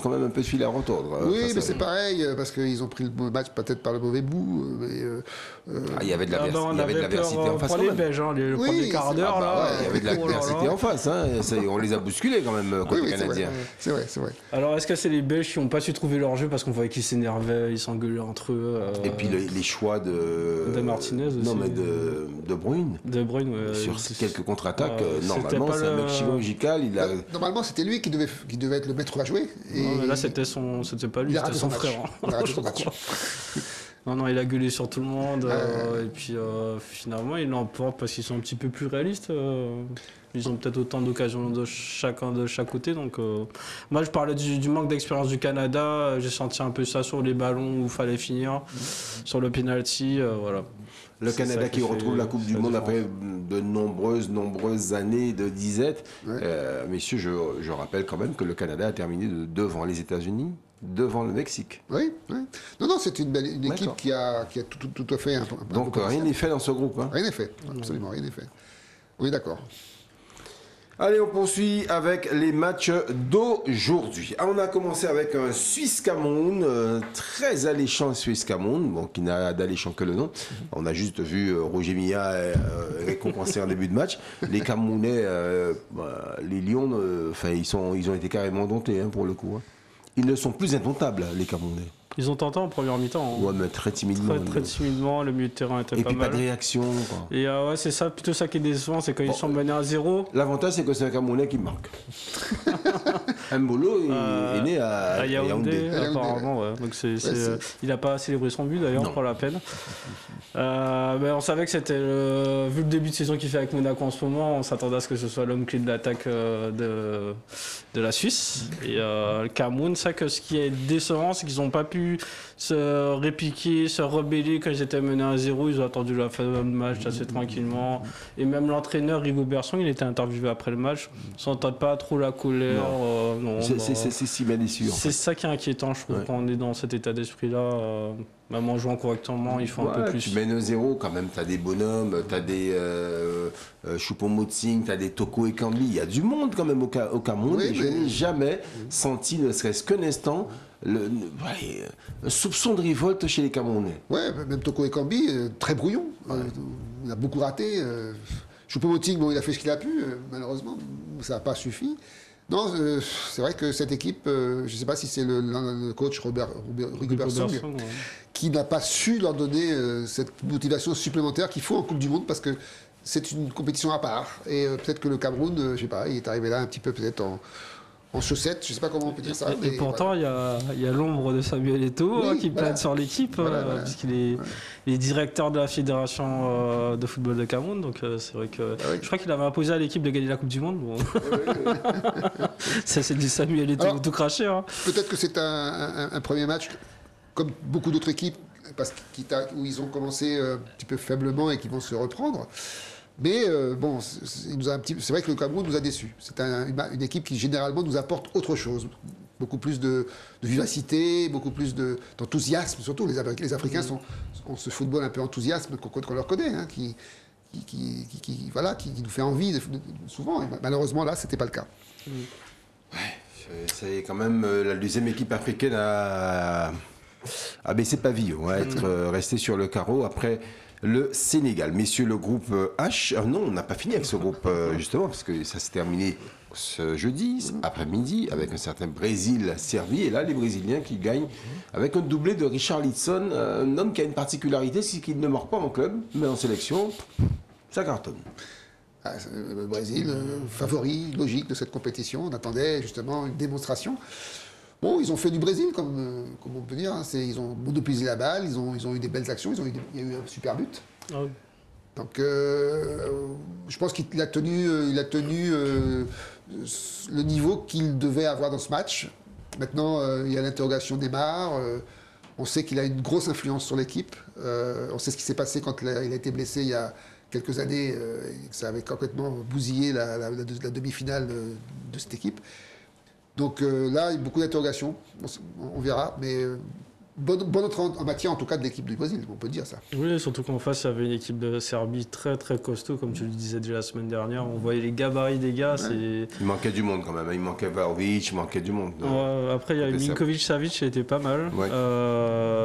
quand même un peu de fil à retordre. Oui, mais c'est pareil, parce qu'ils ont pris le match peut-être par le mauvais bout. Il y avait de l'adversité en face. Pour les Belges, le premier quart d'heure. Il y avait de l'adversité en face. On les a bousculés quand même côté canadien. C'est vrai. Alors est-ce que c'est les Belges qui n'ont pas su trouver leur jeu parce qu'on voyait qu'ils s'énervaient, ils s'engueulaient entre eux. Et puis les choix de Martinez aussi. Non, mais de Bruyne. De Bruyne, sur quelques contre-attaques, normalement, c'est un mec chirurgical. Normalement, c'était lui qui devait être le maître à jouer. Non, mais là, c'était pas lui, c'était son frère. Non, il a gueulé sur tout le monde. Et puis, finalement, il l'emporte parce qu'ils sont un petit peu plus réalistes. Ils ont peut-être autant d'occasions de chaque côté. Donc, moi, je parlais du manque d'expérience du Canada. J'ai senti un peu ça sur les ballons où il fallait finir, sur le penalty. Voilà. Le Canada qui retrouve la Coupe du Monde après de nombreuses années de disette. Messieurs, je rappelle quand même que le Canada a terminé devant les États-Unis, devant le Mexique. Oui. Non, c'est une équipe qui a tout à fait donc rien n'est fait dans ce groupe. Rien n'est fait, absolument rien n'est fait. Oui, d'accord. Allez, on poursuit avec les matchs d'aujourd'hui. On a commencé avec un Suisse-Cameroun, très alléchant Suisse-Cameroun, qui n'a d'alléchant que le nom. On a juste vu Roger Milla récompensé en début de match. Les Camerounais, les Lions, ils ont été carrément domptés pour le coup. Ils ne sont plus indomptables, les Camerounais. Ils ont tenté en première mi-temps. Ouais, mais très timidement. Très timidement, le milieu de terrain était pas mal. Et puis pas de réaction. Quoi. Et c'est ça, plutôt ça qui est décevant, c'est quand ils sont menés à 0. L'avantage, c'est que c'est un Camerounais qui marque. Mbolo est né à Yaoundé, apparemment. Ouais. Donc il n'a pas célébré son but d'ailleurs, pour la peine. On savait que c'était, vu le début de saison qu'il fait avec Monaco en ce moment, on s'attendait à ce que ce soit l'homme clé de l'attaque de la Suisse. Et le Cameroun, c'est que ce qui est décevant, c'est qu'ils n'ont pas pu se répliquer, se rebeller quand ils étaient menés à 0. Ils ont attendu la fin du match assez tranquillement. Et même l'entraîneur Rigobert Song, il était interviewé après le match, s'entend pas trop la colère. C'est si bien sûr. C'est ça qui est inquiétant, je trouve, quand on est dans cet état d'esprit-là. Même en jouant correctement, il faut un peu plus. Tu mènes 0 quand même, tu as des bonhommes, tu as des Choupo-Moting, tu as des Toko Ekambi. Il y a du monde quand même au Cameroun. Et je n'ai jamais senti, ne serait-ce qu'un instant, un soupçon de révolte chez les Camerounais. Ouais, même Toko Ekambi, très brouillon. Il a beaucoup raté. Choupo-Moting, il a fait ce qu'il a pu, malheureusement. Ça n'a pas suffi. Non, c'est vrai que cette équipe, je ne sais pas si c'est le coach Rigobert Song qui n'a pas su leur donner cette motivation supplémentaire qu'il faut en Coupe du Monde parce que c'est une compétition à part. Et peut-être que le Cameroun, je ne sais pas, il est arrivé là un petit peu peut-être en chaussettes, je ne sais pas comment on peut dire ça. Et pourtant, il y a l'ombre de Samuel Eto'o qui plane sur l'équipe, puisqu'il est directeur de la fédération de football de Cameroun. Donc c'est vrai que je crois qu'il avait imposé à l'équipe de gagner la Coupe du Monde. Bon. C'est du Samuel Eto'o tout craché. Hein. Peut-être que c'est un premier match, comme beaucoup d'autres équipes, où ils ont commencé un petit peu faiblement et qui vont se reprendre. Mais c'est vrai que le Cameroun nous a déçus. C'est une équipe qui généralement nous apporte autre chose. Beaucoup plus de vivacité, beaucoup plus d'enthousiasme. Surtout les Africains ont ce football un peu enthousiasme qu'on leur connaît, hein, qui nous fait envie souvent. Et malheureusement là, c'était pas le cas. C'est quand même la deuxième équipe africaine à baisser pavillon, à être resté sur le carreau après le Sénégal. Messieurs, le groupe H, non, on n'a pas fini avec ce groupe, justement, parce que ça s'est terminé ce jeudi, après-midi, avec un certain Brésil-Serbie. Et là, les Brésiliens qui gagnent avec un doublé de Richarlison, un homme qui a une particularité, c'est qu'il ne marque pas en club, mais en sélection, ça cartonne. Le Brésil, favori logique de cette compétition. On attendait justement une démonstration. Bon, ils ont fait du Brésil, comme on peut dire. Hein. Ils ont monopolisé la balle, ils ont eu des belles actions, il y a eu un super but. Ah oui. Donc, je pense qu'il a tenu le niveau qu'il devait avoir dans ce match. Maintenant, il y a l'interrogation Neymar. On sait qu'il a une grosse influence sur l'équipe. On sait ce qui s'est passé quand il a été blessé il y a quelques années. Ça avait complètement bousillé la demi-finale de cette équipe. Donc là, il y a beaucoup d'interrogations, on verra, mais bonne entrée en matière en tout cas de l'équipe du Brésil, on peut dire ça. Oui, surtout qu'en face, il y avait une équipe de Serbie très très costaud, comme tu le disais déjà la semaine dernière, on voyait les gabarits des gars. Il manquait du monde quand même, il manquait Vlahovic, il manquait du monde. Après, il y a Milinkovic-Savic, il était pas mal. Ouais.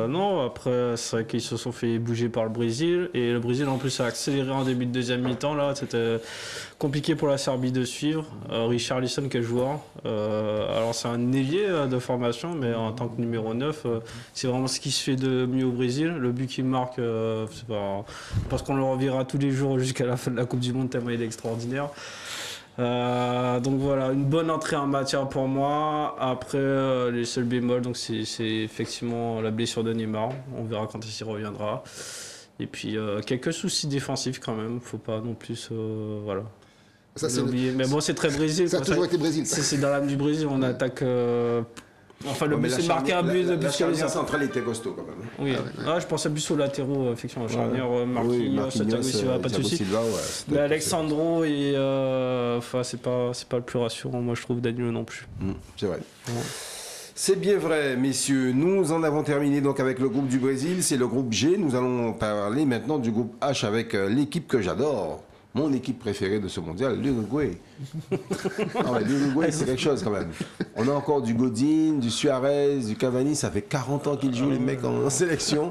Non, après, c'est vrai qu'ils se sont fait bouger par le Brésil, et le Brésil en plus a accéléré en début de deuxième mi-temps, là, c'était compliqué pour la Serbie de suivre. Richarlison, quel joueur. Alors c'est un ailier de formation, mais en tant que numéro 9, c'est vraiment ce qui se fait de mieux au Brésil. Le but qu'il marque, c'est pas parce qu'on le reverra tous les jours jusqu'à la fin de la Coupe du Monde, tellement il est extraordinaire. Donc voilà, une bonne entrée en matière pour moi. Après, les seuls bémols, donc c'est effectivement la blessure de Neymar. On verra quand il s'y reviendra. Et puis quelques soucis défensifs quand même. Faut pas non plus, voilà. Ça, mais bon, c'est très Brésil. Ça a toujours été Brésil. C'est dans l'âme du Brésil. On attaque. Enfin, le but, c'est marquer un but de la charnière centrale était costaud quand même. Oui, je pensais plus aux latéraux, effectivement. La charnière, Marquinhos, Thiago Silva, pas de souci. Mais Alexandro, c'est pas le plus rassurant, moi, je trouve, Danilo non plus. C'est vrai. C'est bien vrai, messieurs. Nous en avons terminé donc avec le groupe du Brésil. C'est le groupe G. Nous allons parler maintenant du groupe H avec l'équipe que j'adore. Mon équipe préférée de ce mondial, l'Uruguay. L'Uruguay, c'est quelque chose quand même. On a encore du Godin, du Suarez, du Cavani. Ça fait 40 ans qu'ils jouent, les mecs en sélection.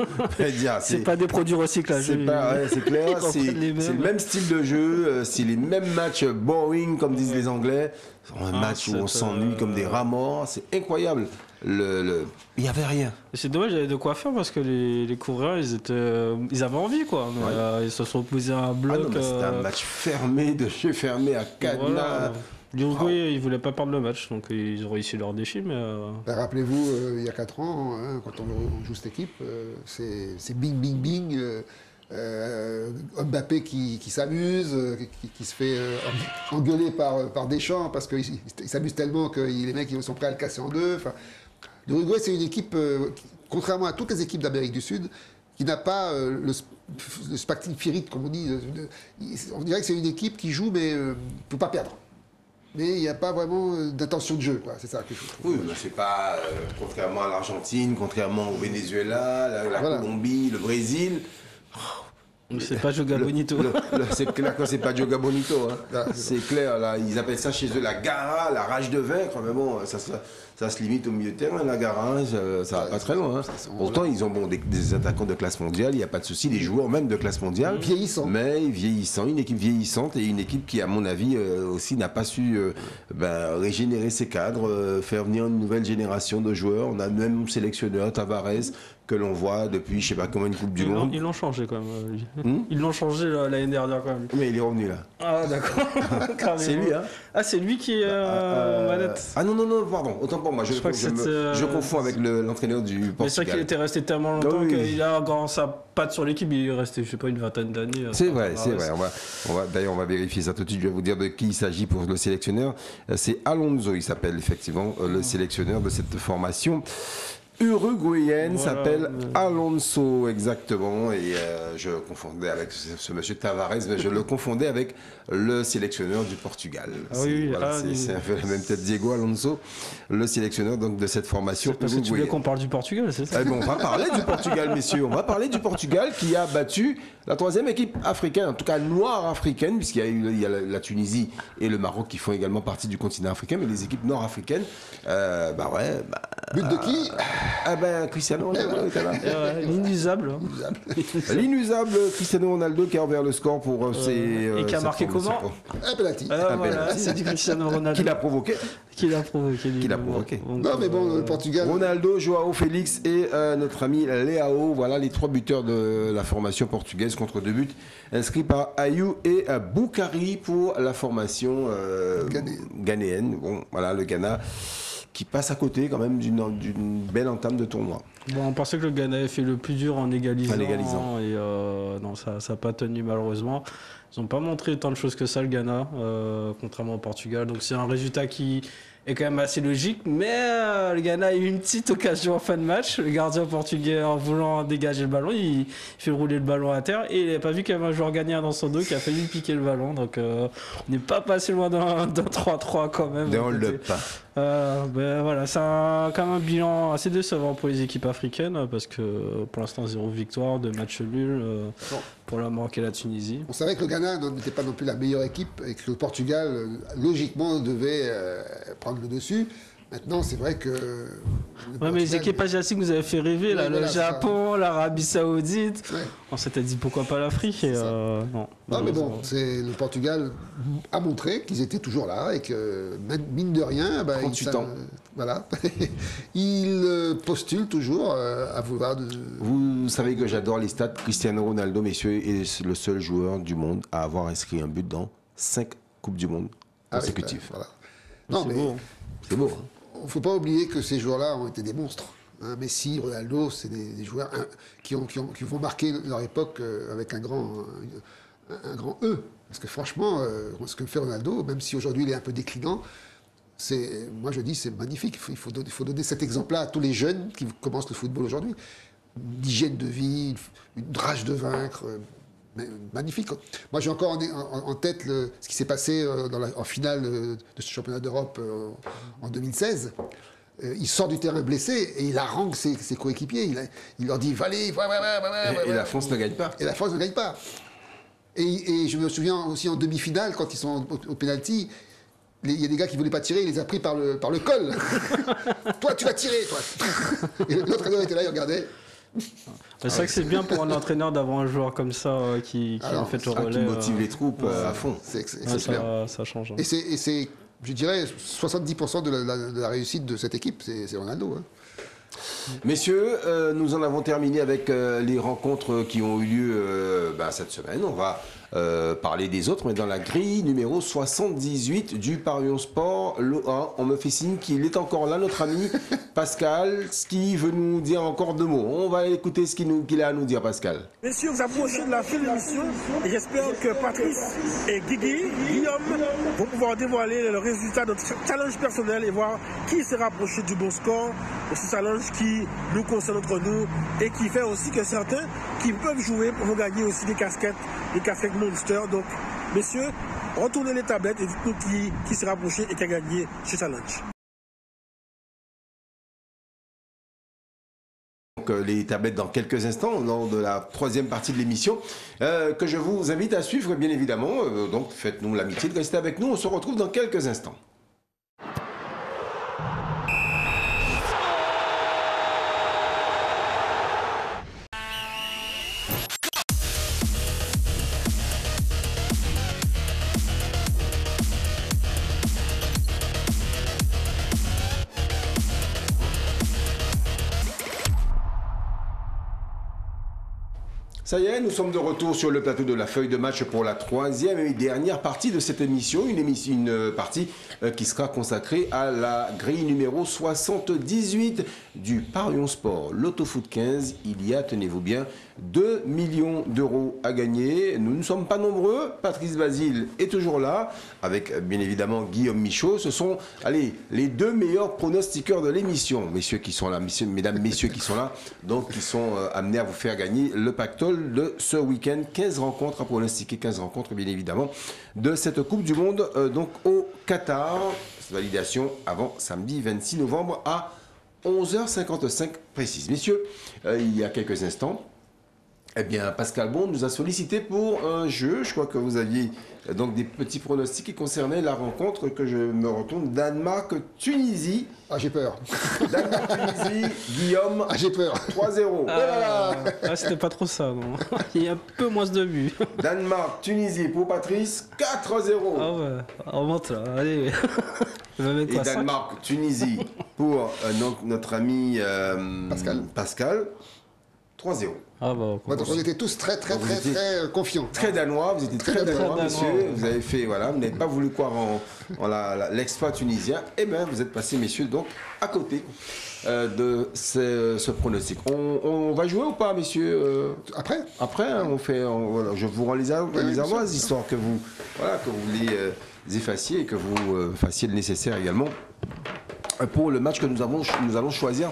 C'est pas des produits recyclages. C'est clair. C'est le même style de jeu. C'est les mêmes matchs boring, comme disent les Anglais. Un match où on s'ennuie comme des rats morts. C'est incroyable. Il n'y avait rien. C'est dommage, il y avait de quoi faire parce que les coureurs, ils avaient envie, quoi. Mais, ils se sont posés à un bloc. C'était un match fermé, de jeu fermé à cadenas. Voilà. L'Uruguay, ils ne voulaient pas perdre le match, donc ils ont réussi leur défi. Mais rappelez-vous, il y a 4 ans, quand on joue cette équipe, c'est bing, bing, bing. Mbappé qui s'amuse, qui se fait engueuler par Deschamps parce qu'il s'amuse tellement que les mecs ils sont prêts à le casser en deux. Enfin, l'Uruguay, c'est une équipe, contrairement à toutes les équipes d'Amérique du Sud, qui n'a pas le spectacle firit, comme on dit. On dirait que c'est une équipe qui joue, mais ne peut pas perdre. Mais il n'y a pas vraiment d'intention de jeu, quoi. C'est ça que je trouve. Oui, mais c'est pas, contrairement à l'Argentine, contrairement au Venezuela, la Colombie, le Brésil. C'est pas Joga Bonito. C'est clair que c'est pas Joga Bonito. Hein. C'est clair, là, ils appellent ça chez eux la gara, la rage de vaincre. Mais bon, ça se limite au milieu de terrain, la gara, ça va pas très loin. Hein. Pourtant, ils ont des attaquants de classe mondiale, il n'y a pas de souci, des joueurs même de classe mondiale. Vieillissant. Mais vieillissant, une équipe vieillissante et une équipe qui, à mon avis, aussi n'a pas su régénérer ses cadres, faire venir une nouvelle génération de joueurs. On a même un sélectionneur, Tavares, que l'on voit depuis je sais pas comment une Coupe du Monde. Ils l'ont changé quand même. Ils l'ont changé l'année dernière quand même. Mais il est revenu là. Ah d'accord. C'est lui, hein. Ah c'est lui qui est en manette. Ah non, pardon, autant pour moi. Je confonds avec l'entraîneur du Portugal. Mais c'est vrai qu'il était resté tellement longtemps qu'il a encore sa patte sur l'équipe, il est resté je sais pas une vingtaine d'années. C'est vrai. D'ailleurs on va vérifier ça tout de suite. Je vais vous dire de qui il s'agit pour le sélectionneur. C'est Alonso, il s'appelle effectivement le sélectionneur de cette formation uruguayenne, s'appelle Alonso, exactement, et je confondais avec ce monsieur Tavares, mais je le confondais avec le sélectionneur du Portugal. C'est un peu la même tête, Diego Alonso, le sélectionneur donc de cette formation parce uruguayenne. Que tu veux qu'on parle du Portugal, c'est ça? On va parler du Portugal, messieurs, on va parler du Portugal qui a battu la troisième équipe africaine, en tout cas noire africaine, puisqu'il y a la Tunisie et le Maroc qui font également partie du continent africain, mais les équipes nord-africaines, but de qui? Cristiano Ronaldo était là. L'inusable. L'inusable Cristiano Ronaldo qui a ouvert le score pour ses... et qui a marqué comment? Un penalty. C'est du Cristiano Ronaldo. Qui l'a provoqué. Non mais bon, le Portugal... Ronaldo, Joao Félix et notre ami Leao, voilà les trois buteurs de la formation portugaise contre 2 buts inscrits par Ayou et Boukari pour la formation ghanéenne. Bon, voilà le Ghana qui passe à côté quand même d'une belle entame de tournoi. Bon, on pensait que le Ghana avait fait le plus dur en égalisant. Et non, ça n'a pas tenu malheureusement. Ils n'ont pas montré tant de choses que ça, le Ghana, contrairement au Portugal. Donc c'est un résultat qui est quand même assez logique. Mais le Ghana a eu une petite occasion en fin de match. Le gardien portugais, en voulant dégager le ballon, il fait rouler le ballon à terre. Et il n'a pas vu qu'il y avait un joueur ghanéen dans son dos qui a failli piquer le ballon. Donc on n'est pas passé loin d'un 3-3 quand même. D'un hold-up. Voilà, c'est quand même un bilan assez décevant pour les équipes africaines parce que pour l'instant 0 victoire, 2 matchs nuls pour le Maroc et la Tunisie. On savait que le Ghana n'était pas non plus la meilleure équipe et que le Portugal logiquement devait prendre le dessus. Maintenant, c'est vrai que... mais les équipes asiatiques vous avez fait rêver, là, le Japon, l'Arabie Saoudite. Ouais. On s'était dit pourquoi pas l'Afrique. Non, mais bon, le Portugal a montré qu'ils étaient toujours là et que, mine de rien, 38 ans. Voilà. Ils postulent toujours à vouloir... Vous savez que j'adore les stats. Cristiano Ronaldo, messieurs, est le seul joueur du monde à avoir inscrit un but dans 5 Coupes du Monde consécutives. Voilà. Non, mais beau. C'est beau. Il ne faut pas oublier que ces joueurs-là ont été des monstres. Messi, Ronaldo, c'est des joueurs qui vont marquer leur époque avec un grand E. Parce que franchement, ce que fait Ronaldo, même si aujourd'hui il est un peu déclinant, moi je dis c'est magnifique. Il faut donner cet exemple-là à tous les jeunes qui commencent le football aujourd'hui. D'hygiène de vie, une rage de vaincre. Magnifique. Moi, j'ai encore en tête ce qui s'est passé en finale de ce championnat d'Europe en 2016. Il sort du terrain blessé et il harangue ses coéquipiers. Il leur dit « Allez, et la France ne gagne pas. Et la France ne gagne pas. Et je me souviens aussi en demi-finale, quand ils sont au pénalty, il y a des gars qui ne voulaient pas tirer, il les a pris par le col. « Toi, tu vas tirer, toi !» Et l'autre gars était là, il regardait. C'est vrai que c'est bien pour un entraîneur d'avoir un joueur comme ça qui a fait le relais. Qui motive les troupes à fond. Ça change. Et c'est, je dirais, 70% de la réussite de cette équipe, c'est Ronaldo. Hein. Messieurs, nous en avons terminé avec les rencontres qui ont eu lieu cette semaine. On va parler des autres, mais dans la grille numéro 78 du Parion Sport, le 1, on me fait signe qu'il est encore là, notre ami Pascal, ce qui veut nous dire encore 2 mots. On va écouter ce qu'il a à nous dire, Pascal. Messieurs, vous approchez de la fin de l'émission et j'espère que Patrice et Guillaume vont pouvoir dévoiler le résultat de notre challenge personnel et voir qui s'est rapproché du bon score de ce challenge qui nous concerne entre nous et qui fait aussi que certains qui peuvent jouer vont gagner aussi des casquettes Monster. Donc, messieurs, retournez les tablettes et dites-nous qui s'est rapproché et qui a gagné ce challenge. Donc, les tablettes dans quelques instants, lors de la 3e partie de l'émission, que je vous invite à suivre, bien évidemment. Donc, faites-nous l'amitié de rester avec nous. On se retrouve dans quelques instants. Ça y est, nous sommes de retour sur le plateau de la feuille de match pour la 3e et dernière partie de cette émission. Une partie qui sera consacrée à la grille numéro 78 du Parion Sport. L'Autofoot 15, il y a, tenez-vous bien, 2 millions d'euros à gagner. Nous ne sommes pas nombreux. Patrice Basile est toujours là, avec bien évidemment Guillaume Michaud. Ce sont, allez, les 2 meilleurs pronostiqueurs de l'émission. Messieurs qui sont là, mesdames, messieurs qui sont là, donc qui sont amenés à vous faire gagner le pactole de ce week-end. 15 rencontres à pronostiquer, 15 rencontres bien évidemment de cette Coupe du Monde donc au Qatar. Validation avant samedi 26 novembre à 11h55 précise. Messieurs, il y a quelques instants, eh bien, Pascal Bond nous a sollicité pour un jeu. Je crois que vous aviez donc des petits pronostics qui concernaient la rencontre que je me retourne Danemark-Tunisie. Ah, j'ai peur. Danemark-Tunisie, Guillaume. Ah, j'ai peur. 3-0. C'était pas trop ça, non. Il y a un peu moins de buts. Danemark-Tunisie pour Patrice, 4-0. Ah ouais, on monte là, allez. Et Danemark-Tunisie pour notre ami Pascal, 3-0. Ah bah, Donc on était tous très confiants. Très danois, vous étiez très danois, monsieur. Vous avez fait, voilà, vous n'avez pas voulu croire en l'exploit tunisien. Et bien, vous êtes passés, messieurs, donc à côté de ce pronostic. On va jouer ou pas, messieurs Après, hein, voilà, je vous rends les armoises, histoire que vous les effaciez et que vous fassiez le nécessaire également pour le match que nous allons choisir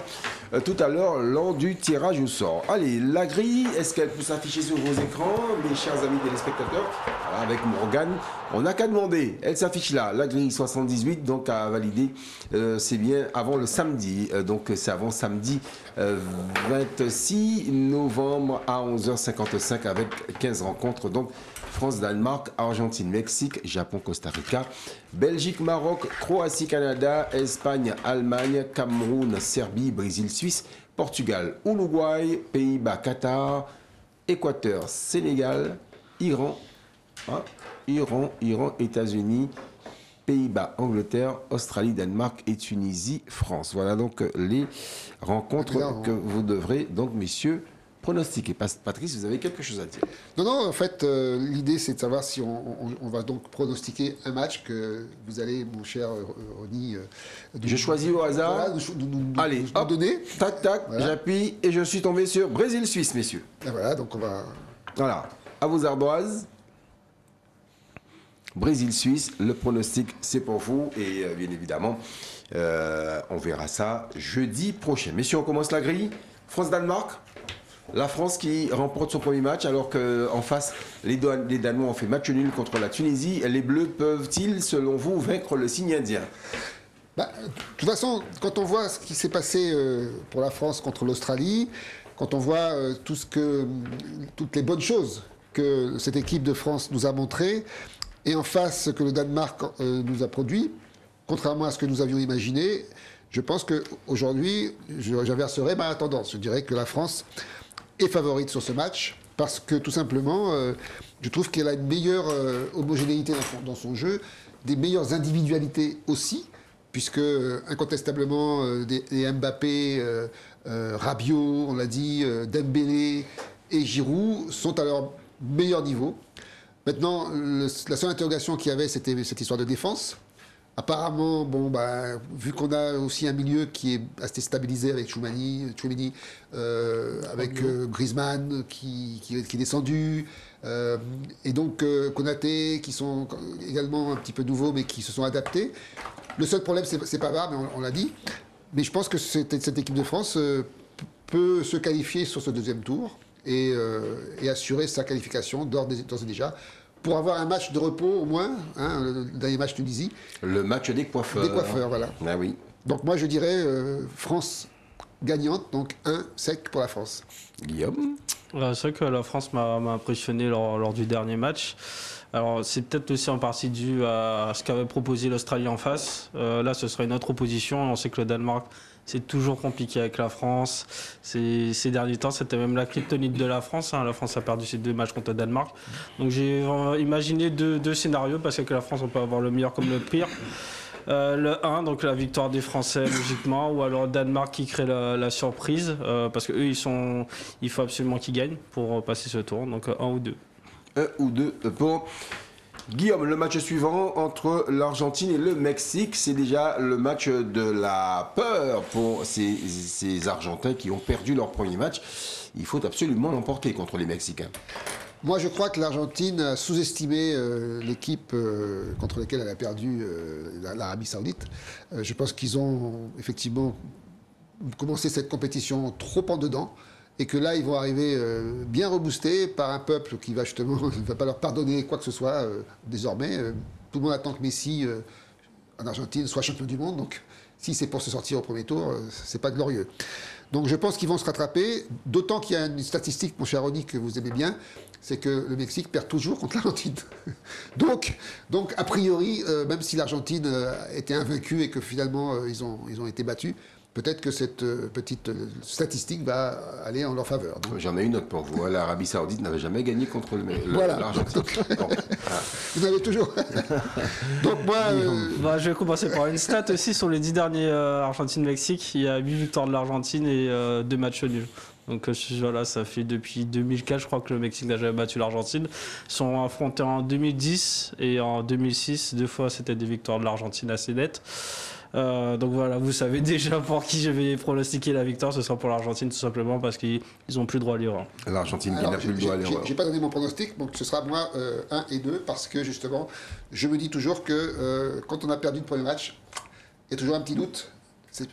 tout à l'heure lors du tirage au sort. Allez, la grille, est-ce qu'elle peut s'afficher sur vos écrans, mes chers amis téléspectateurs? Voilà, avec Morgane, on n'a qu'à demander. Elle s'affiche là, la grille 78, donc à valider, c'est bien avant le samedi. Donc c'est avant samedi 26 novembre à 11h55 avec 15 rencontres. Donc France, Danemark, Argentine, Mexique, Japon, Costa Rica, Belgique, Maroc, Croatie, Canada, Espagne, Allemagne, Cameroun, Serbie, Brésil, Suisse, Portugal, Uruguay, Pays-Bas, Qatar, Équateur, Sénégal, Iran, États-Unis, Pays-Bas, Angleterre, Australie, Danemark et Tunisie, France. Voilà donc les rencontres que vous devrez, donc messieurs, pronostiquer. Patrice, vous avez quelque chose à dire? Non, en fait, l'idée c'est de savoir si on va donc pronostiquer un match que vous allez, mon cher Ronny, je choisis au hasard. Allez, hop, donner. Tac, voilà. J'appuie et je suis tombé sur Brésil-Suisse, messieurs. Et voilà, donc on va... Voilà, à vos ardoises. Brésil-Suisse, le pronostic c'est pour vous et bien évidemment, on verra ça jeudi prochain. Messieurs, on commence la grille. France-Danemark. La France qui remporte son premier match alors qu'en face, les Danois ont fait match nul contre la Tunisie. Les Bleus peuvent-ils, selon vous, vaincre le signe indien? De toute façon, quand on voit ce qui s'est passé pour la France contre l'Australie, quand on voit toutes les bonnes choses que cette équipe de France nous a montrées, et en face ce que le Danemark nous a produit, contrairement à ce que nous avions imaginé, je pense qu'aujourd'hui, j'inverserai ma tendance. Je dirais que la France est favorite sur ce match parce que tout simplement, je trouve qu'elle a une meilleure homogénéité dans son jeu, des meilleures individualités aussi, puisque incontestablement des Mbappé, Rabiot, on l'a dit, Dembélé et Giroud sont à leur meilleur niveau. Maintenant, la seule interrogation qu'il y avait, c'était cette histoire de défense. Apparemment, bon, bah, vu qu'on a aussi un milieu qui est assez stabilisé avec Tchouameni, avec Griezmann qui est descendu, et donc Konaté qui sont également un petit peu nouveaux mais qui se sont adaptés. Le seul problème, c'est Pavard, mais on l'a dit. Mais je pense que cette équipe de France peut se qualifier sur ce deuxième tour et assurer sa qualification d'ores et déjà. Pour avoir un match de repos au moins, hein, le dernier match Tunisie. Le match des coiffeurs. Des coiffeurs, voilà. Ah oui. Donc moi je dirais France gagnante, donc 1 sec pour la France. Guillaume? C'est vrai que la France m'a impressionné lors du dernier match. Alors c'est peut-être aussi en partie dû à ce qu'avait proposé l'Australie en face. Là ce sera une autre opposition. On sait que le Danemark c'est toujours compliqué avec la France. Ces derniers temps c'était même la kryptonite de la France. Hein. La France a perdu ses 2 matchs contre le Danemark. Donc j'ai imaginé deux scénarios parce que la France on peut avoir le meilleur comme le pire. Le 1, donc la victoire des Français logiquement, ou alors le Danemark qui crée la surprise parce qu'eux il faut absolument qu'ils gagnent pour passer ce tour. Donc 1 ou 2. 1 ou 2 pour Guillaume. Le match suivant entre l'Argentine et le Mexique, c'est déjà le match de la peur pour ces Argentins qui ont perdu leur premier match. Il faut absolument l'emporter contre les Mexicains. Moi, je crois que l'Argentine a sous-estimé l'équipe contre laquelle elle a perdu l'Arabie Saoudite. Je pense qu'ils ont effectivement commencé cette compétition trop en dedans et que là, ils vont arriver bien reboostés par un peuple qui va justement ne va pas leur pardonner quoi que ce soit désormais. Tout le monde attend que Messi, en Argentine, soit champion du monde. Donc, si c'est pour se sortir au premier tour, c'est pas glorieux. Donc je pense qu'ils vont se rattraper, d'autant qu'il y a une statistique, mon cher Ronny, que vous aimez bien, c'est que le Mexique perd toujours contre l'Argentine. donc, a priori, même si l'Argentine était invaincue et que finalement ils ont été battus, peut-être que cette petite statistique va aller en leur faveur. J'en ai une autre pour vous. L'Arabie Saoudite n'avait jamais gagné contre l'Argentine. Vous avez toujours. Donc moi. Je vais commencer par une stat aussi sur les 10 derniers Argentine-Mexique. Il y a 8 victoires de l'Argentine et 2 matchs nuls. Donc voilà, ça fait depuis 2004, je crois que le Mexique n'a jamais battu l'Argentine. Ils sont affrontés en 2010 et en 2006. 2 fois, c'était des victoires de l'Argentine assez nettes. Donc voilà, vous savez déjà pour qui je vais pronostiquer la victoire. Ce sera pour l'Argentine tout simplement parce qu'ils n'ont plus le droit à l'erreur. L'Argentine qui n'a plus le droit à l'erreur. J'ai pas donné mon pronostic, donc ce sera moi 1 et 2 parce que justement, je me dis toujours que quand on a perdu le premier match, il y a toujours un petit doute.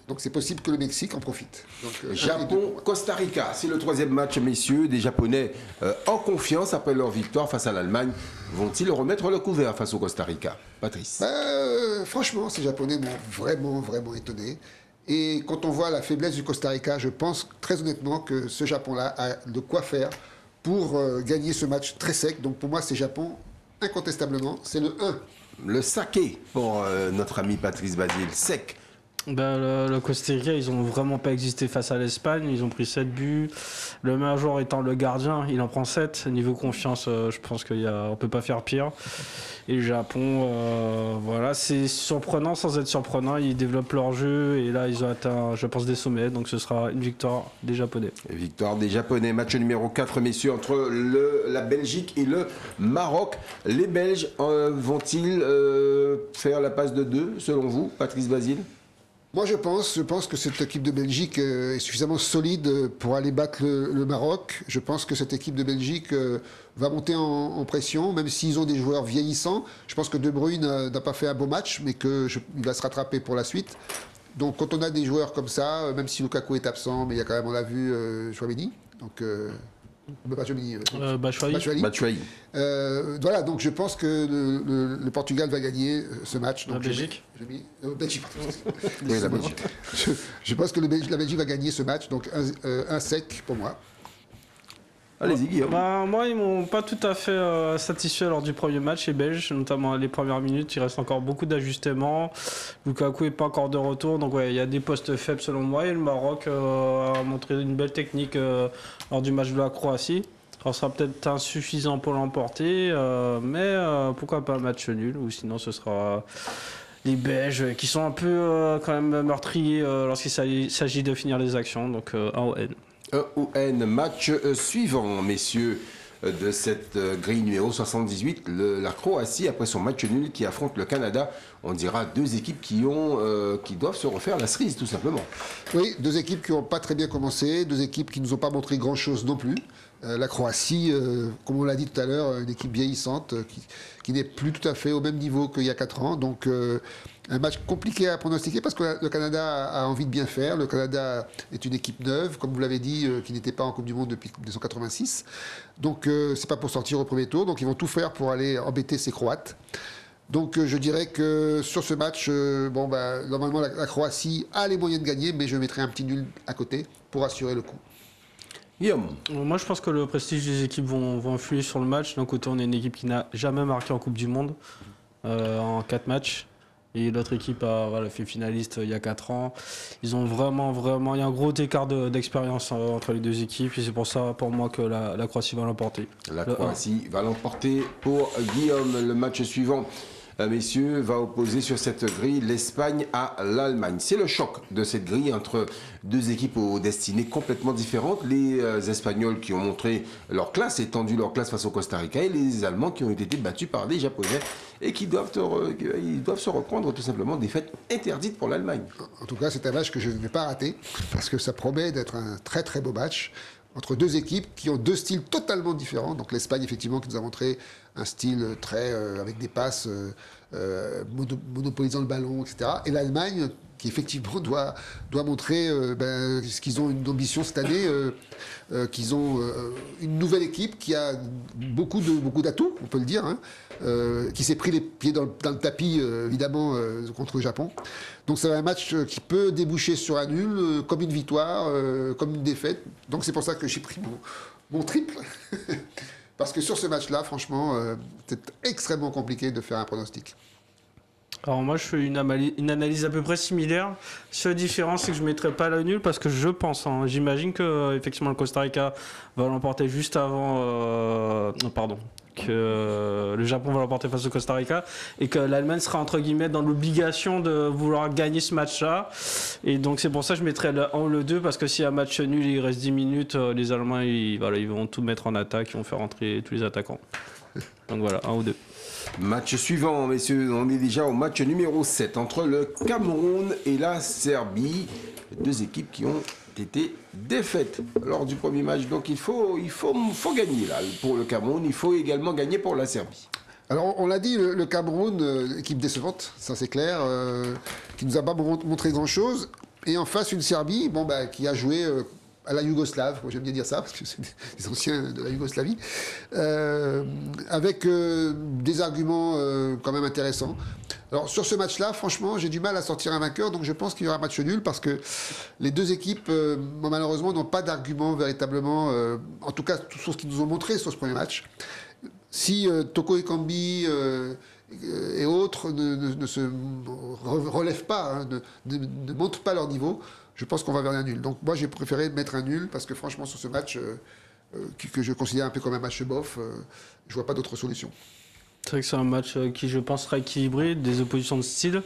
Donc c'est possible que le Mexique en profite. Donc, Japon-Costa Rica, c'est le 3e match, messieurs. Des Japonais en confiance après leur victoire face à l'Allemagne. Vont-ils remettre le couvert face au Costa Rica? Patrice? Franchement, ces Japonais m'ont vraiment étonné. Et quand on voit la faiblesse du Costa Rica, je pense très honnêtement que ce Japon-là a de quoi faire pour gagner ce match très sec. Donc pour moi, c'est Japon, incontestablement, c'est le 1. Le saké pour notre ami Patrice Basile, sec. Le Costa Rica, ils ont vraiment pas existé face à l'Espagne. Ils ont pris 7 buts. Le meilleur joueur étant le gardien, il en prend 7. Niveau confiance, je pense qu'on peut pas faire pire. Et le Japon, voilà, c'est surprenant sans être surprenant. Ils développent leur jeu et là, ils ont atteint, je pense, des sommets. Donc ce sera une victoire des Japonais. Victoire des Japonais. Match numéro 4, messieurs, entre la Belgique et le Maroc. Les Belges vont-ils faire la passe de 2, selon vous, Patrice Basile? Moi, je pense que cette équipe de Belgique est suffisamment solide pour aller battre le Maroc. Je pense que cette équipe de Belgique va monter en pression, même s'ils ont des joueurs vieillissants. Je pense que De Bruyne n'a pas fait un beau match, mais qu'il va se rattraper pour la suite. Donc, quand on a des joueurs comme ça, même si Lukaku est absent, mais il y a quand même, on l'a vu, Chouameni. Donc, Batshuayi. Voilà, donc je pense que le Portugal va gagner ce match. Donc la Belgique Belgique. Oui, la Belgique. Je pense que la Belgique va gagner ce match, donc un sec pour moi. Allez-y, Guillaume. Moi, ils m'ont pas tout à fait satisfait lors du premier match, les Belges, notamment les premières minutes. Il reste encore beaucoup d'ajustements. Lukaku n'est pas encore de retour, donc ouais, il y a des postes faibles selon moi. Et le Maroc a montré une belle technique lors du match de la Croatie. Ça sera peut-être insuffisant pour l'emporter, mais pourquoi pas un match nul, ou sinon ce sera les Belges qui sont un peu quand même meurtriers lorsqu'il s'agit de finir les actions, donc un au N. EON, match suivant, messieurs. de cette grille numéro 78, la Croatie, après son match nul qui affronte le Canada. On dira deux équipes qui doivent se refaire la cerise, tout simplement. Oui, deux équipes qui n'ont pas très bien commencé, deux équipes qui ne nous ont pas montré grand-chose non plus. La Croatie, comme on l'a dit tout à l'heure, une équipe vieillissante qui n'est plus tout à fait au même niveau qu'il y a 4 ans. Donc un match compliqué à pronostiquer parce que le Canada a envie de bien faire. Le Canada est une équipe neuve, comme vous l'avez dit, qui n'était pas en Coupe du Monde depuis 1986. Donc c'est pas pour sortir au premier tour. Donc ils vont tout faire pour aller embêter ces Croates. Donc je dirais que sur ce match, normalement la Croatie a les moyens de gagner, mais je mettrai un petit nul à côté pour assurer le coup. Guillaume. Moi, je pense que le prestige des équipes vont influer sur le match. D'un côté, on est une équipe qui n'a jamais marqué en Coupe du Monde en 4 matchs. Et l'autre équipe a fait finaliste il y a 4 ans. Ils ont vraiment... Il y a un gros écart d'expérience entre les deux équipes. Et c'est pour ça, pour moi, que la Croatie va l'emporter. La Croatie va l'emporter pour Guillaume. Le match suivant, messieurs, va opposer sur cette grille l'Espagne à l'Allemagne. C'est le choc de cette grille entre deux équipes aux destinées complètement différentes. Les Espagnols qui ont montré leur classe, étendu leur classe face au Costa Rica, et les Allemands qui ont été battus par des Japonais et qui doivent se reprendre tout simplement des défaite interdite pour l'Allemagne. En tout cas, c'est un match que je ne vais pas rater parce que ça promet d'être un très très beau match entre deux équipes qui ont deux styles totalement différents. Donc l'Espagne, effectivement, qui nous a montré un style très avec des passes monopolisant le ballon, etc. Et l'Allemagne, qui effectivement doit montrer ce qu'ils ont une ambition cette année, qu'ils ont une nouvelle équipe qui a beaucoup d'atouts, on peut le dire, hein, qui s'est pris les pieds dans le tapis, évidemment, contre le Japon. Donc c'est un match qui peut déboucher sur un nul, comme une victoire, comme une défaite. Donc c'est pour ça que j'ai pris mon triple. Parce que sur ce match-là, franchement, c'est extrêmement compliqué de faire un pronostic. Alors moi, je fais une analyse à peu près similaire. Seule différence, c'est que je ne mettrai pas le nul parce que je pense, j'imagine que effectivement le Costa Rica va l'emporter juste avant... que le Japon va l'emporter face au Costa Rica et que l'Allemagne sera entre guillemets dans l'obligation de vouloir gagner ce match-là. Et donc c'est pour ça que je mettrai le 1 ou le 2 parce que s'il y a un match nul et il reste 10 minutes, les Allemands ils vont tout mettre en attaque, ils vont faire entrer tous les attaquants. Donc voilà, 1 ou 2. Match suivant, messieurs, on est déjà au match numéro 7 entre le Cameroun et la Serbie. Deux équipes qui ont été défaites lors du premier match. Donc il faut gagner là. Pour le Cameroun, il faut également gagner pour la Serbie. Alors on l'a dit, le Cameroun, équipe décevante, ça c'est clair, qui nous a pas montré grand-chose. Et en face, une Serbie qui a joué... à la Yougoslave, moi j'aime bien dire ça, parce que c'est des anciens de la Yougoslavie, avec des arguments quand même intéressants. Alors sur ce match-là, franchement, j'ai du mal à sortir un vainqueur, donc je pense qu'il y aura un match nul, parce que les deux équipes, malheureusement, n'ont pas d'arguments véritablement, en tout cas sur ce qu'ils nous ont montré sur ce premier match. Si Toko Ekambi et autres ne se relèvent pas, ne montrent pas leur niveau, je pense qu'on va vers un nul. Donc moi, j'ai préféré mettre un nul parce que franchement, sur ce match, que je considère un peu comme un match bof, je vois pas d'autre solution. C'est vrai que c'est un match qui, je pense, sera équilibré, des oppositions de style.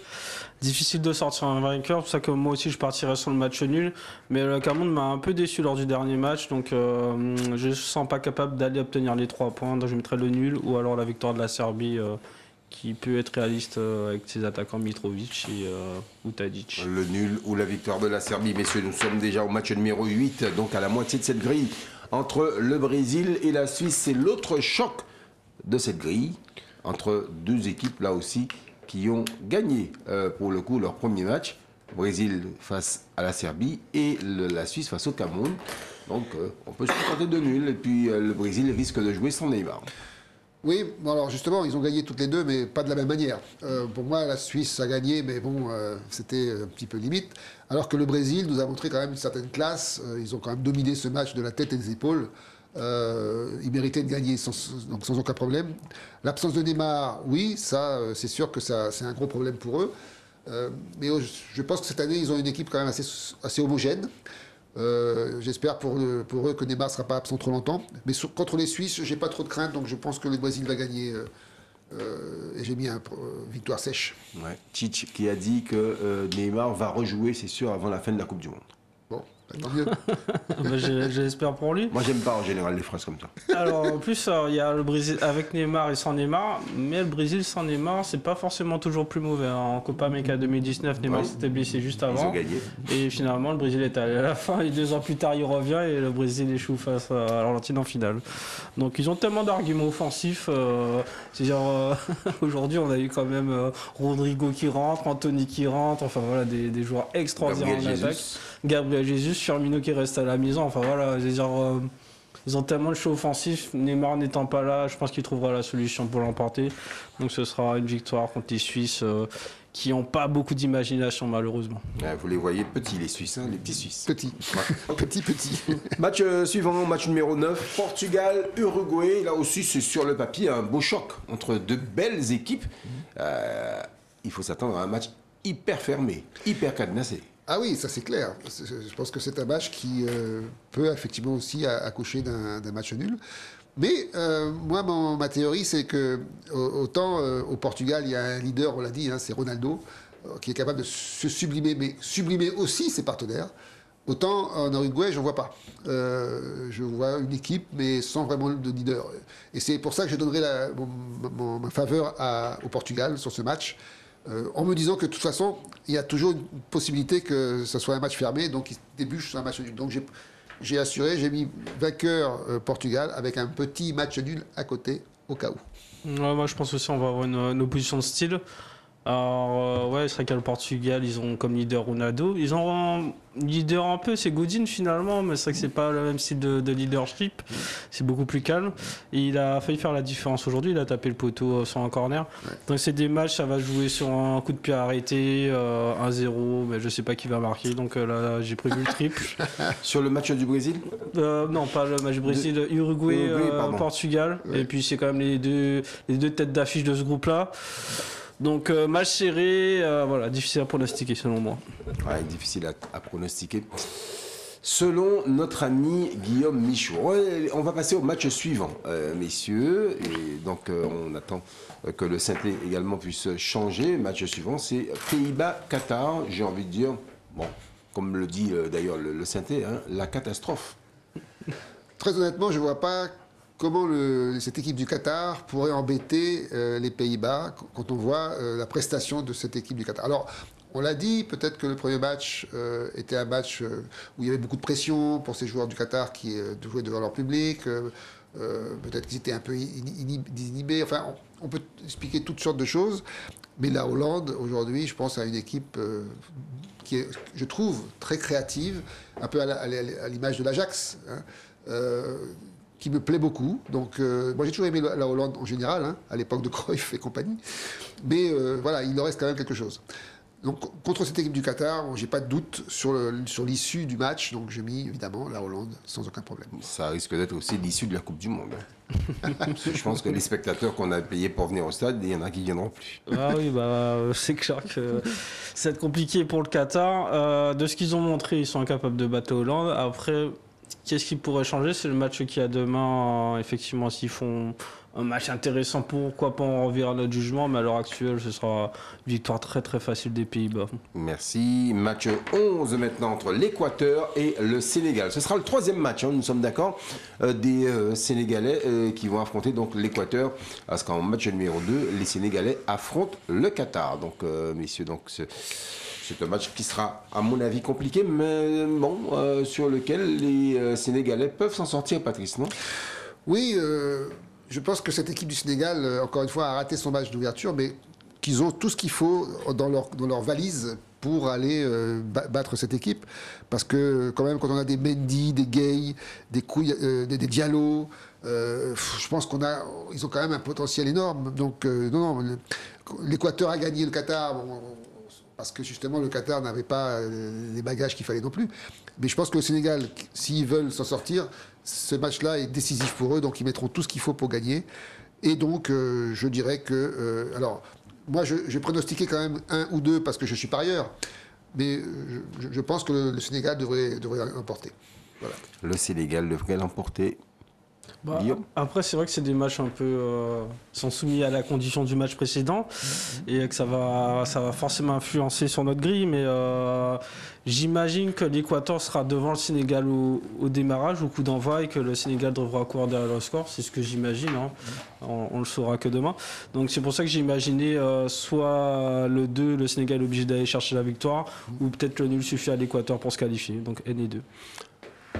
Difficile de sortir un vainqueur, c'est pour ça que moi aussi, je partirais sur le match nul. Mais le Cameroun m'a un peu déçu lors du dernier match, donc je ne sens pas capable d'aller obtenir les 3 points. Donc je mettrais le nul ou alors la victoire de la Serbie. Qui peut être réaliste avec ses attaquants Mitrovic et Tadic. Le nul ou la victoire de la Serbie. Messieurs, nous sommes déjà au match numéro 8, donc à la moitié de cette grille. Entre le Brésil et la Suisse, c'est l'autre choc de cette grille. Entre deux équipes, là aussi, qui ont gagné, pour le coup, leur premier match. Brésil face à la Serbie et la Suisse face au Cameroun. Donc, on peut se contenter de nul. Et puis, le Brésil risque de jouer sans Neymar. Oui, bon alors justement, ils ont gagné toutes les deux, mais pas de la même manière. Pour moi, la Suisse a gagné, mais bon, c'était un petit peu limite. Alors que le Brésil nous a montré quand même une certaine classe. Ils ont quand même dominé ce match de la tête et des épaules. Ils méritaient de gagner sans aucun problème. L'absence de Neymar, oui, ça, c'est sûr que c'est un gros problème pour eux. Mais je pense que cette année, ils ont une équipe quand même assez homogène. J'espère pour eux que Neymar ne sera pas absent trop longtemps. Mais contre les Suisses, j'ai pas trop de crainte, donc je pense que le Brésil va gagner. Et j'ai mis une victoire sèche. Ouais. Tite qui a dit que Neymar va rejouer, c'est sûr, avant la fin de la Coupe du Monde. Bon, Tant mieux. Bah, j'espère pour lui. Moi, j'aime pas en général les phrases comme ça. Alors en plus, il y a le Brésil avec Neymar et sans Neymar, mais le Brésil sans Neymar, c'est pas forcément toujours plus mauvais. En Copa América 2019, Neymar Oui. s'était blessé juste Ils ont avant. gagné. Et finalement, le Brésil est allé à la fin et 2 ans plus tard, il revient et le Brésil échoue face à l'Argentine en finale. Donc ils ont tellement d'arguments offensifs. C'est-à-dire, aujourd'hui, on a eu quand même Rodrigo qui rentre, Anthony qui rentre, enfin voilà, des joueurs extraordinaires en Gabriel attaque. Jesus. Gabriel Jesus, Firmino qui reste à la maison, enfin voilà, c'est-à-dire, ils ont tellement de choix offensifs, Neymar n'étant pas là, je pense qu'il trouvera la solution pour l'emporter. Donc ce sera une victoire contre les Suisses qui n'ont pas beaucoup d'imagination malheureusement. Vous les voyez petits, les Suisses, hein, les petits Suisses. Petit. Petit. Match suivant, match numéro 9, Portugal, Uruguay. Là aussi, c'est sur le papier un beau choc entre deux belles équipes. Il faut s'attendre à un match hyper fermé, hyper cadenassé. Ah oui, ça c'est clair. Je pense que c'est un match qui peut effectivement aussi accoucher d'un match nul. Mais moi, ma théorie, c'est que autant au Portugal, il y a un leader, on l'a dit, hein, c'est Ronaldo, qui est capable de se sublimer, mais sublimer aussi ses partenaires. Autant en Uruguay, je ne vois pas. Je vois une équipe, mais sans vraiment de leader. Et c'est pour ça que je donnerai ma faveur au Portugal sur ce match. En me disant que de toute façon, il y a toujours une possibilité que ce soit un match fermé, donc il débouche sur un match nul. Donc j'ai mis vainqueur Portugal avec un petit match nul à côté, au cas où. Ouais, moi je pense aussi qu'on va avoir une opposition de style. Alors ouais, c'est vrai qu'à le Portugal, ils ont comme leader Ronaldo. Ils ont un leader un peu, c'est Godin finalement, mais c'est vrai que c'est pas le même style de leadership. C'est beaucoup plus calme. Et il a failli faire la différence aujourd'hui. Il a tapé le poteau sur un corner. Ouais. Donc c'est des matchs, ça va jouer sur un coup de pied arrêté, 1-0, mais je sais pas qui va marquer. Donc là, j'ai prévu le triple. Sur le match du Brésil Non, pas le match du Brésil. Uruguay, Portugal. Ouais. Et puis c'est quand même les deux têtes d'affiche de ce groupe-là. Donc match serré, voilà, difficile à pronostiquer selon moi. Ouais, difficile à pronostiquer. Selon notre ami Guillaume Michaud. On va passer au match suivant, messieurs. Et donc on attend que le synthé également puisse changer. Match suivant, c'est Pays-Bas-Qatar. J'ai envie de dire, bon, comme le dit d'ailleurs le synthé, hein, la catastrophe. Très honnêtement, je ne vois pas comment cette équipe du Qatar pourrait embêter les Pays-Bas quand on voit la prestation de cette équipe du Qatar. Alors, on l'a dit, peut-être que le premier match était un match où il y avait beaucoup de pression pour ces joueurs du Qatar qui jouaient devant leur public. Peut-être qu'ils étaient un peu inhibés. Enfin, on peut expliquer toutes sortes de choses. Mais la Hollande, aujourd'hui, je pense à une équipe qui est, je trouve, très créative, un peu à l'image de l'Ajax, hein, qui me plaît beaucoup. Donc, moi, j'ai toujours aimé la Hollande en général, hein, à l'époque de Cruyff et compagnie. Mais voilà, il en reste quand même quelque chose. Donc, contre cette équipe du Qatar, bon, j'ai pas de doute sur l'issue du match. Donc, j'ai mis évidemment la Hollande sans aucun problème. Ça risque d'être aussi l'issue de la Coupe du Monde. Je pense que les spectateurs qu'on a payés pour venir au stade, il y en a qui viendront plus. Ah oui, bah, c'est clair que ça va être compliqué pour le Qatar. De ce qu'ils ont montré, ils sont incapables de battre la Hollande. Après, qu'est-ce qui pourrait changer? C'est le match qu'il y a demain. Effectivement, s'ils font un match intéressant, pourquoi pas en revenir à notre jugement, mais à l'heure actuelle, ce sera une victoire très très facile des Pays-Bas. Merci. Match 11 maintenant entre l'Équateur et le Sénégal. Ce sera le troisième match, hein, nous sommes d'accord, des Sénégalais qui vont affronter donc l'Équateur, parce qu'en match numéro 2, les Sénégalais affrontent le Qatar. Donc, messieurs, donc c'est un match qui sera, à mon avis, compliqué, mais bon, sur lequel les Sénégalais peuvent s'en sortir, Patrice, non? Oui, je pense que cette équipe du Sénégal, encore une fois, a raté son match d'ouverture, mais qu'ils ont tout ce qu'il faut dans leur valise pour aller battre cette équipe. Parce que quand même, quand on a des Mendy, des Gueye, des Diallo, je pense ils ont quand même un potentiel énorme. Donc, non, l'Équateur a gagné le Qatar. Bon, parce que justement le Qatar n'avait pas les bagages qu'il fallait non plus. Mais je pense que le Sénégal, s'ils veulent s'en sortir, ce match-là est décisif pour eux, donc ils mettront tout ce qu'il faut pour gagner. Et donc je dirais que... alors, moi je vais pronostiquer quand même 1 ou 2 parce que je suis parieur, mais je pense que le Sénégal devrait l'emporter. Voilà. Le Sénégal devrait l'emporter. Guillaume. Après, c'est vrai que c'est des matchs un peu sont soumis à la condition du match précédent et que ça va forcément influencer sur notre grille. Mais j'imagine que l'Équateur sera devant le Sénégal au démarrage, au coup d'envoi, et que le Sénégal devra courir derrière le score. C'est ce que j'imagine. Hein. On le saura que demain. Donc c'est pour ça que j'ai imaginé soit le 2, le Sénégal est obligé d'aller chercher la victoire, ou peut-être le nul suffit à l'Équateur pour se qualifier. Donc N et 2.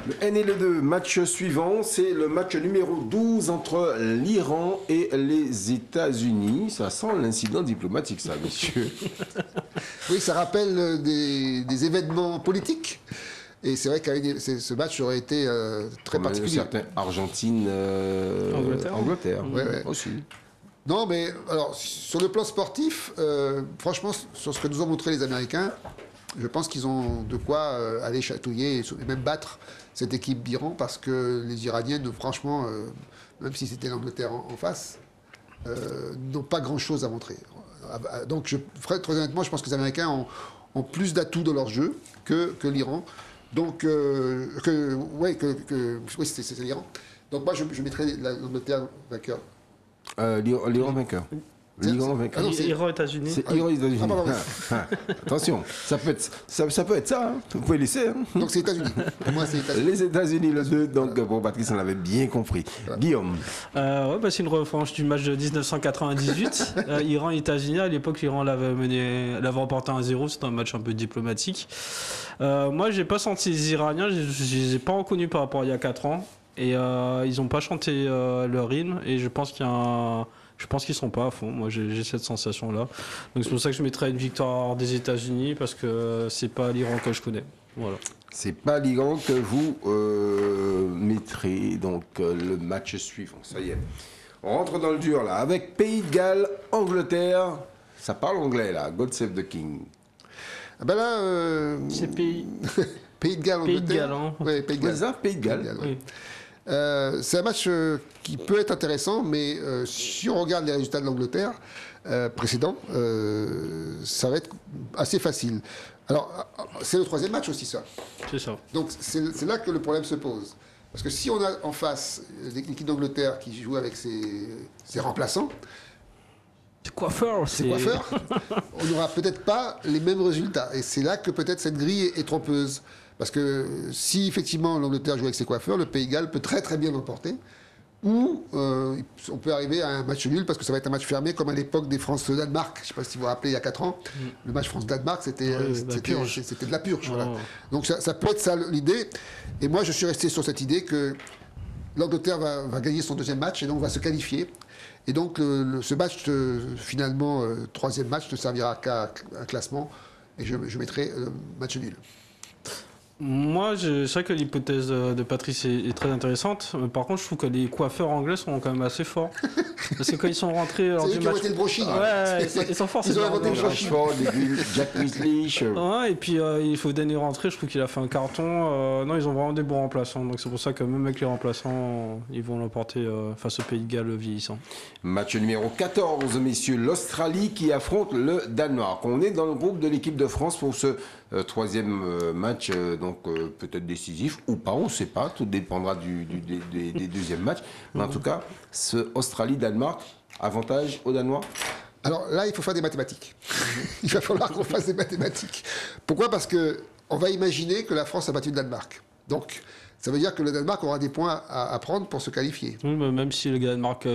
Le N et le 2, match suivant, c'est le match numéro 12 entre l'Iran et les États-Unis. Ça sent l'incident diplomatique, ça, messieurs. Oui, ça rappelle des événements politiques. Et c'est vrai que ce match aurait été très Comme particulier. certains Argentine, Angleterre Ouais. aussi. Non, mais alors, sur le plan sportif, franchement, sur ce que nous ont montré les Américains, je pense qu'ils ont de quoi aller chatouiller et même battre cette équipe d'Iran, parce que les Iraniennes, franchement, même si c'était l'Angleterre en face, n'ont pas grand-chose à montrer. Donc, très honnêtement, je pense que les Américains ont plus d'atouts dans leur jeu que l'Iran. Donc, oui, c'est l'Iran. Donc, moi, je mettrais l'Angleterre vainqueur. L'Iran vainqueur. L'Iran vainqueur. Ah non, c'est- Iran-États-Unis. C'est Iran et États-Unis. Ah, pardon. Attention, ça peut être ça. Hein. Vous pouvez laisser. Hein. Donc, c'est les États-Unis. Pour moi, c'est les États-Unis. Les États-Unis, le 2. Donc, bon, Patrice, on l'avait bien compris. Guillaume. C'est une revanche du match de 1998. Iran et États-Unis. À l'époque, l'Iran l'avait remporté 1-0. C'était un match un peu diplomatique. Moi, j'ai pas senti les Iraniens. Je les ai pas reconnus par rapport à il y a 4 ans. Et ils ont pas chanté leur hymne. Et je pense qu'ils sont pas à fond. Moi, j'ai cette sensation-là. Donc c'est pour ça que je mettrais une victoire des États-Unis, parce que c'est pas l'Iran que je connais. Voilà. C'est pas l'Iran que vous mettrez. Donc, le match suivant. Ça y est. On rentre dans le dur, là. Avec Pays de Galles, Angleterre. Ça parle anglais, là. God Save the King. Ah ben là, C'est pays. Pays de Galles, Pays de Angleterre. Galles, hein. Ouais, Pays de Ouais, Galles. ça, Pays de Galles. Pays de Galles, ouais. Oui. C'est un match qui peut être intéressant, mais si on regarde les résultats de l'Angleterre précédents, ça va être assez facile. Alors, c'est le 3e match aussi, ça. C'est ça. Donc, c'est là que le problème se pose. Parce que si on a en face l'équipe d'Angleterre qui joue avec ses remplaçants, C'est coiffeur. ses coiffeurs, on n'aura peut-être pas les mêmes résultats. Et c'est là que peut-être cette grille est trompeuse. Parce que si effectivement l'Angleterre joue avec ses coiffeurs, le Pays de Galles peut très très bien l'emporter. Ou on peut arriver à un match nul, parce que ça va être un match fermé, comme à l'époque des France-Danemark. Je ne sais pas si vous vous rappelez, il y a 4 ans, le match France-Danemark, c'était de la purge. Voilà. Oh. Donc ça peut être ça l'idée. Et moi, je suis resté sur cette idée que l'Angleterre va gagner son 2e match et donc va se qualifier. Et donc ce match, finalement, 3e match, ne servira qu'à un classement. Et je mettrai match nul. Moi, c'est vrai que l'hypothèse de Patrice est très intéressante. Par contre, je trouve que les coiffeurs anglais sont quand même assez forts. Parce que quand ils sont rentrés lors C'est eux du qui ont match... été le brushing. Ouais, ils sont forts. Ils ces ont inventé le Anglais. brushing. Rashford, Jack Grealish. Ouais, et puis il Foden est rentré, je trouve qu'il a fait un carton. Non, ils ont vraiment des bons remplaçants. Donc c'est pour ça que même avec les remplaçants, ils vont l'emporter face au Pays de Galles vieillissant. Match numéro 14, messieurs. L'Australie qui affronte le Danemark. On est dans le groupe de l'équipe de France pour ce 3e match, donc peut-être décisif ou pas, on ne sait pas. Tout dépendra des deuxièmes matchs. Mais en tout cas, ce Australie-Danemark, avantage aux Danois. Alors là, il faut faire des mathématiques. Il va falloir qu'on fasse des mathématiques. Pourquoi ? Parce qu'on va imaginer que la France a battu le Danemark. Donc, ça veut dire que le Danemark aura des points à prendre pour se qualifier. Oui, mais même si le Danemark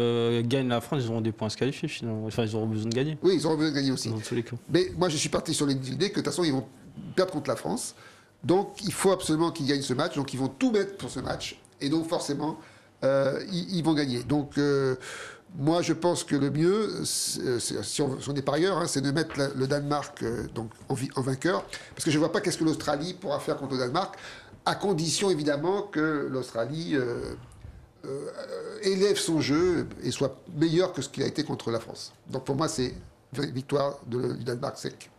gagne la France, ils auront des points à se qualifier finalement. Enfin, ils auront besoin de gagner. Oui, ils auront besoin de gagner aussi. Dans tous les cas. Mais moi, je suis parti sur l'idée que de toute façon, ils vont perdre contre la France. Donc, il faut absolument qu'ils gagnent ce match. Donc, ils vont tout mettre pour ce match. Et donc, forcément, ils vont gagner. Donc, moi, je pense que le mieux, si on est parieur, hein, c'est de mettre le Danemark donc, en vainqueur. Parce que je ne vois pas qu'est-ce que l'Australie pourra faire contre le Danemark, à condition, évidemment, que l'Australie élève son jeu et soit meilleur que ce qu'il a été contre la France. Donc, pour moi, c'est victoire du Danemark sec.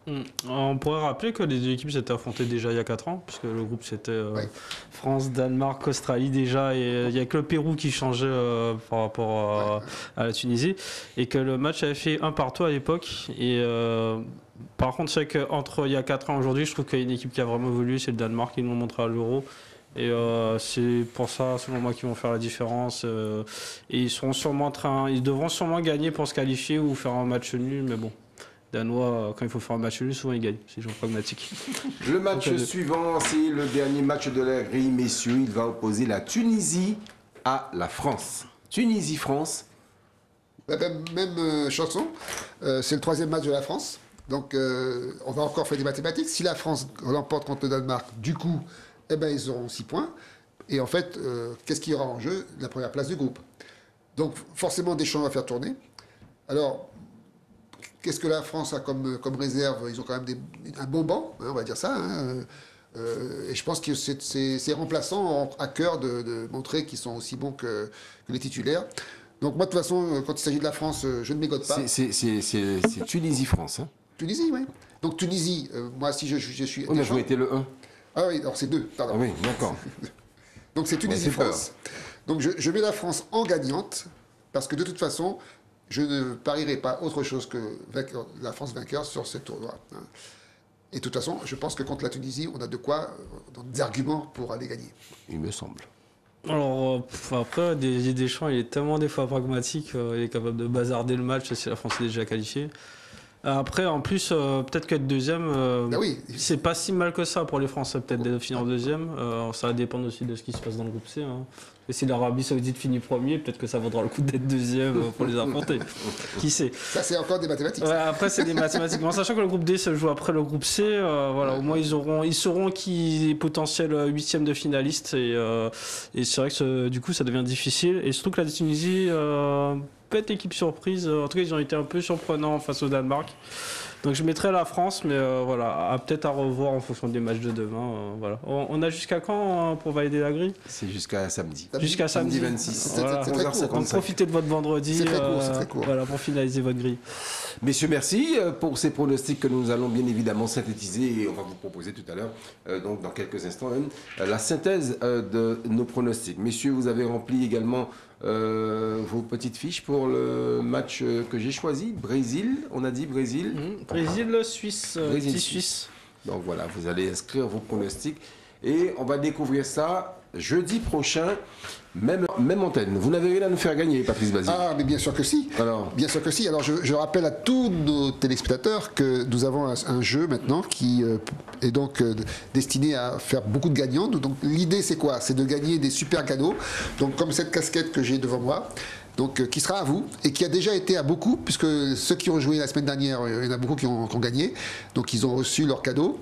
On pourrait rappeler que les deux équipes s'étaient affrontées déjà il y a 4 ans, puisque le groupe c'était Ouais. France, Danemark, Australie déjà, et il n'y a que le Pérou qui changeait par rapport à la Tunisie, et que le match avait fait 1 partout à l'époque. Et par contre, c'est qu'entre il y a 4 ans et aujourd'hui, je trouve qu'il y a une équipe qui a vraiment évolué, c'est le Danemark, ils l'ont montré à l'Euro. Et c'est pour ça, selon moi, qu'ils vont faire la différence. Et ils devront sûrement gagner pour se qualifier ou faire un match nul. Mais bon, Danois, quand il faut faire un match nul, souvent ils gagnent. C'est toujours pragmatique. Le match suivant, c'est le dernier match de la grille, messieurs. Il va opposer la Tunisie à la France. Tunisie-France. Même chanson. C'est le 3e match de la France. Donc, on va encore faire des mathématiques. Si la France l'emporte contre le Danemark, du coup, eh ben, ils auront 6 points. Et en fait, qu'est-ce qu'il y aura en jeu? La première place du groupe. Donc, forcément, Deschamps va faire tourner. Alors, qu'est-ce que la France a comme réserve? Ils ont quand même un bon banc, hein, on va dire ça. Hein. Et je pense que ces remplaçants ont à cœur de montrer qu'ils sont aussi bons que les titulaires. Donc, moi, de toute façon, quand il s'agit de la France, je ne m'égote pas. C'est Tunisie-France. Hein. Tunisie, oui. Donc, Tunisie, moi, si je suis. On a joué été le 1. Ah oui, alors c'est 2, pardon. Ah oui, d'accord. Donc c'est Tunisie-France. Donc je mets la France en gagnante, parce que de toute façon, je ne parierai pas autre chose que la France vainqueur sur ce tournoi. Et de toute façon, je pense que contre la Tunisie, on a de quoi, des arguments pour aller gagner. Il me semble. Alors, après, Deschamps, il est tellement des fois pragmatique, il est capable de bazarder le match si la France est déjà qualifiée. Après, en plus, peut-être qu'être deuxième, oui. c'est pas si mal que ça pour les Français, peut-être de finir deuxième. Ça va dépendre aussi de ce qui se passe dans le groupe C. Hein. Et si l'Arabie Saoudite finit premier, peut-être que ça vaudra le coup d'être deuxième pour les affronter. Qui sait? Ça, c'est encore des mathématiques. Ouais, après, c'est des mathématiques. En sachant que le groupe D se joue après le groupe C, voilà, au moins ils sauront qui est potentiel 8e de finaliste. Et c'est vrai que du coup, ça devient difficile. Et surtout que la Tunisie peut être équipe surprise. En tout cas, ils ont été un peu surprenants face au Danemark. Donc je mettrai la France, mais voilà, peut-être à revoir en fonction des matchs de demain. Voilà. On a jusqu'à quand pour valider la grille? C'est jusqu'à samedi. Jusqu'à samedi 26. Voilà. C'est très court. Donc profitez de votre vendredi. C'est très court. Voilà, pour finaliser votre grille. Messieurs, merci pour ces pronostics que nous allons bien évidemment synthétiser et on va vous proposer tout à l'heure, donc dans quelques instants même, la synthèse de nos pronostics. Messieurs, vous avez rempli également vos petites fiches pour le match que j'ai choisi. Brésil, on a dit Brésil. Brésil-Suisse. Brésil-Suisse. Donc voilà, vous allez inscrire vos pronostics et on va découvrir ça jeudi prochain, même antenne. Vous n'avez rien à nous faire gagner, Patrice Basile. Ah, mais bien sûr que si. Alors. Bien sûr que si. Alors, je rappelle à tous nos téléspectateurs que nous avons un jeu maintenant qui est donc destiné à faire beaucoup de gagnants. Donc, l'idée, c'est quoi? C'est de gagner des super cadeaux. Donc, comme cette casquette que j'ai devant moi. Donc, qui sera à vous et qui a déjà été à beaucoup, puisque ceux qui ont joué la semaine dernière, il y en a beaucoup qui ont gagné. Donc, ils ont reçu leurs cadeaux,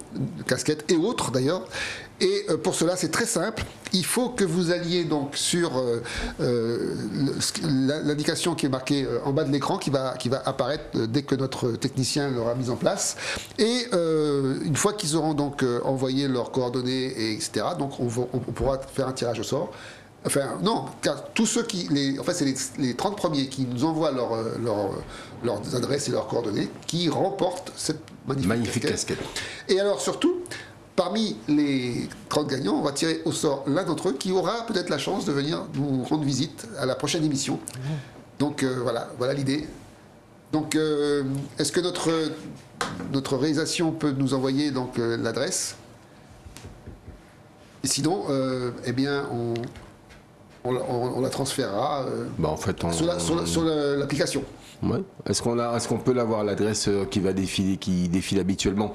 casquettes et autres d'ailleurs. Et pour cela, c'est très simple. Il faut que vous alliez donc sur l'indication qui est marquée en bas de l'écran, qui va apparaître dès que notre technicien l'aura mise en place. Et une fois qu'ils auront donc envoyé leurs coordonnées, etc., donc on pourra faire un tirage au sort. Enfin, non, car tous ceux en fait, c'est les 30 premiers qui nous envoient leurs adresses et leurs coordonnées qui remportent cette magnifique casquette. Et alors, surtout, parmi les 30 gagnants, on va tirer au sort l'un d'entre eux qui aura peut-être la chance de venir nous rendre visite à la prochaine émission. Donc, voilà l'idée. Donc, est-ce que notre réalisation peut nous envoyer donc l'adresse? Et sinon, eh bien, on la transférera En fait, sur l'application. Ouais. Est-ce qu'on peut l'avoir, l'adresse qui défile habituellement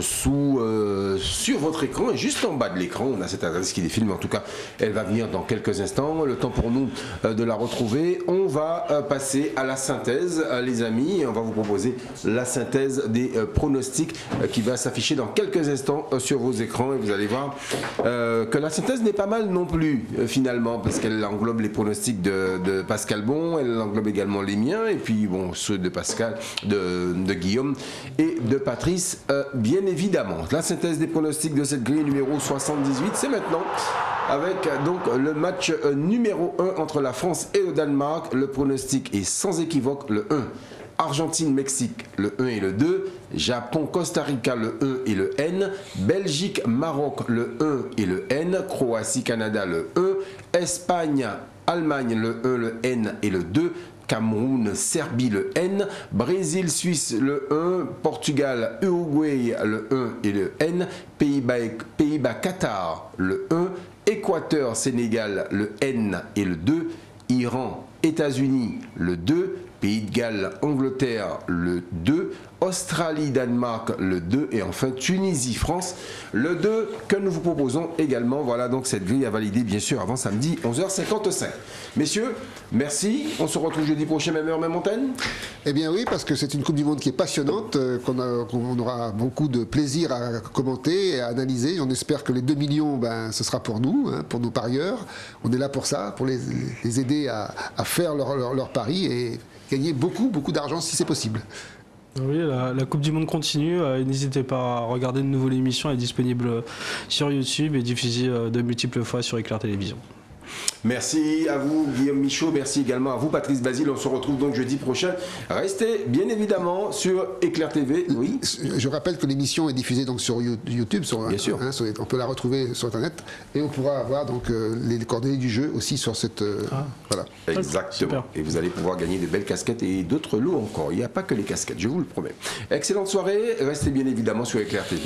sur votre écran et juste en bas de l'écran on a cette adresse qui défile, mais en tout cas elle va venir dans quelques instants. Le temps pour nous de la retrouver. On va passer à la synthèse, les amis, et on va vous proposer la synthèse des pronostics qui va s'afficher dans quelques instants sur vos écrans et vous allez voir que la synthèse n'est pas mal non plus finalement, parce qu'elle englobe les pronostics de Pascal Bon, elle englobe également les miens et puis bon, ceux de Pascal, de Guillaume et de Patrice, bien évidemment. La synthèse des pronostics de cette grille numéro 78, c'est maintenant, avec donc le match numéro 1 entre la France et le Danemark. Le pronostic est sans équivoque le 1. Argentine-Mexique, le 1 et le 2. Japon-Costa Rica, le 1 et le N. Belgique-Maroc, le 1 et le N. Croatie-Canada, le 1. Espagne-Allemagne, le 1, le N et le 2. Cameroun, Serbie le N, Brésil, Suisse le 1, Portugal, Uruguay le 1 et le N, Pays-Bas, Qatar le 1, Équateur, Sénégal le N et le 2, Iran, États-Unis le 2, Pays de Galles, Angleterre le 2, Australie, Danemark le 2 et enfin Tunisie, France le 2 que nous vous proposons également. Voilà donc cette grille à valider bien sûr avant samedi 11h55. Messieurs, merci. On se retrouve jeudi prochain, même heure, même antenne. Eh bien oui, parce que c'est une Coupe du Monde qui est passionnante, qu'on aura beaucoup de plaisir à commenter et à analyser. On espère que les 2 millions, ce sera pour nous, hein, pour nos parieurs. On est là pour ça, pour les aider à faire leur pari et gagner beaucoup d'argent si c'est possible. Oui, la Coupe du Monde continue. N'hésitez pas à regarder de nouveau l'émission. Elle est disponible sur YouTube et diffusée de multiples fois sur Éclair Télévision. Merci à vous Guillaume Michaud, merci également à vous Patrice Basile. On se retrouve donc jeudi prochain. Restez bien évidemment sur Éclair TV. Oui. Je rappelle que l'émission est diffusée donc sur YouTube, bien sûr. On peut la retrouver sur internet et on pourra avoir donc les coordonnées du jeu aussi sur cette voilà. Exactement. Super. Et vous allez pouvoir gagner de belles casquettes et d'autres lots encore. Il n'y a pas que les casquettes, je vous le promets. Excellente soirée. Restez bien évidemment sur Éclair TV.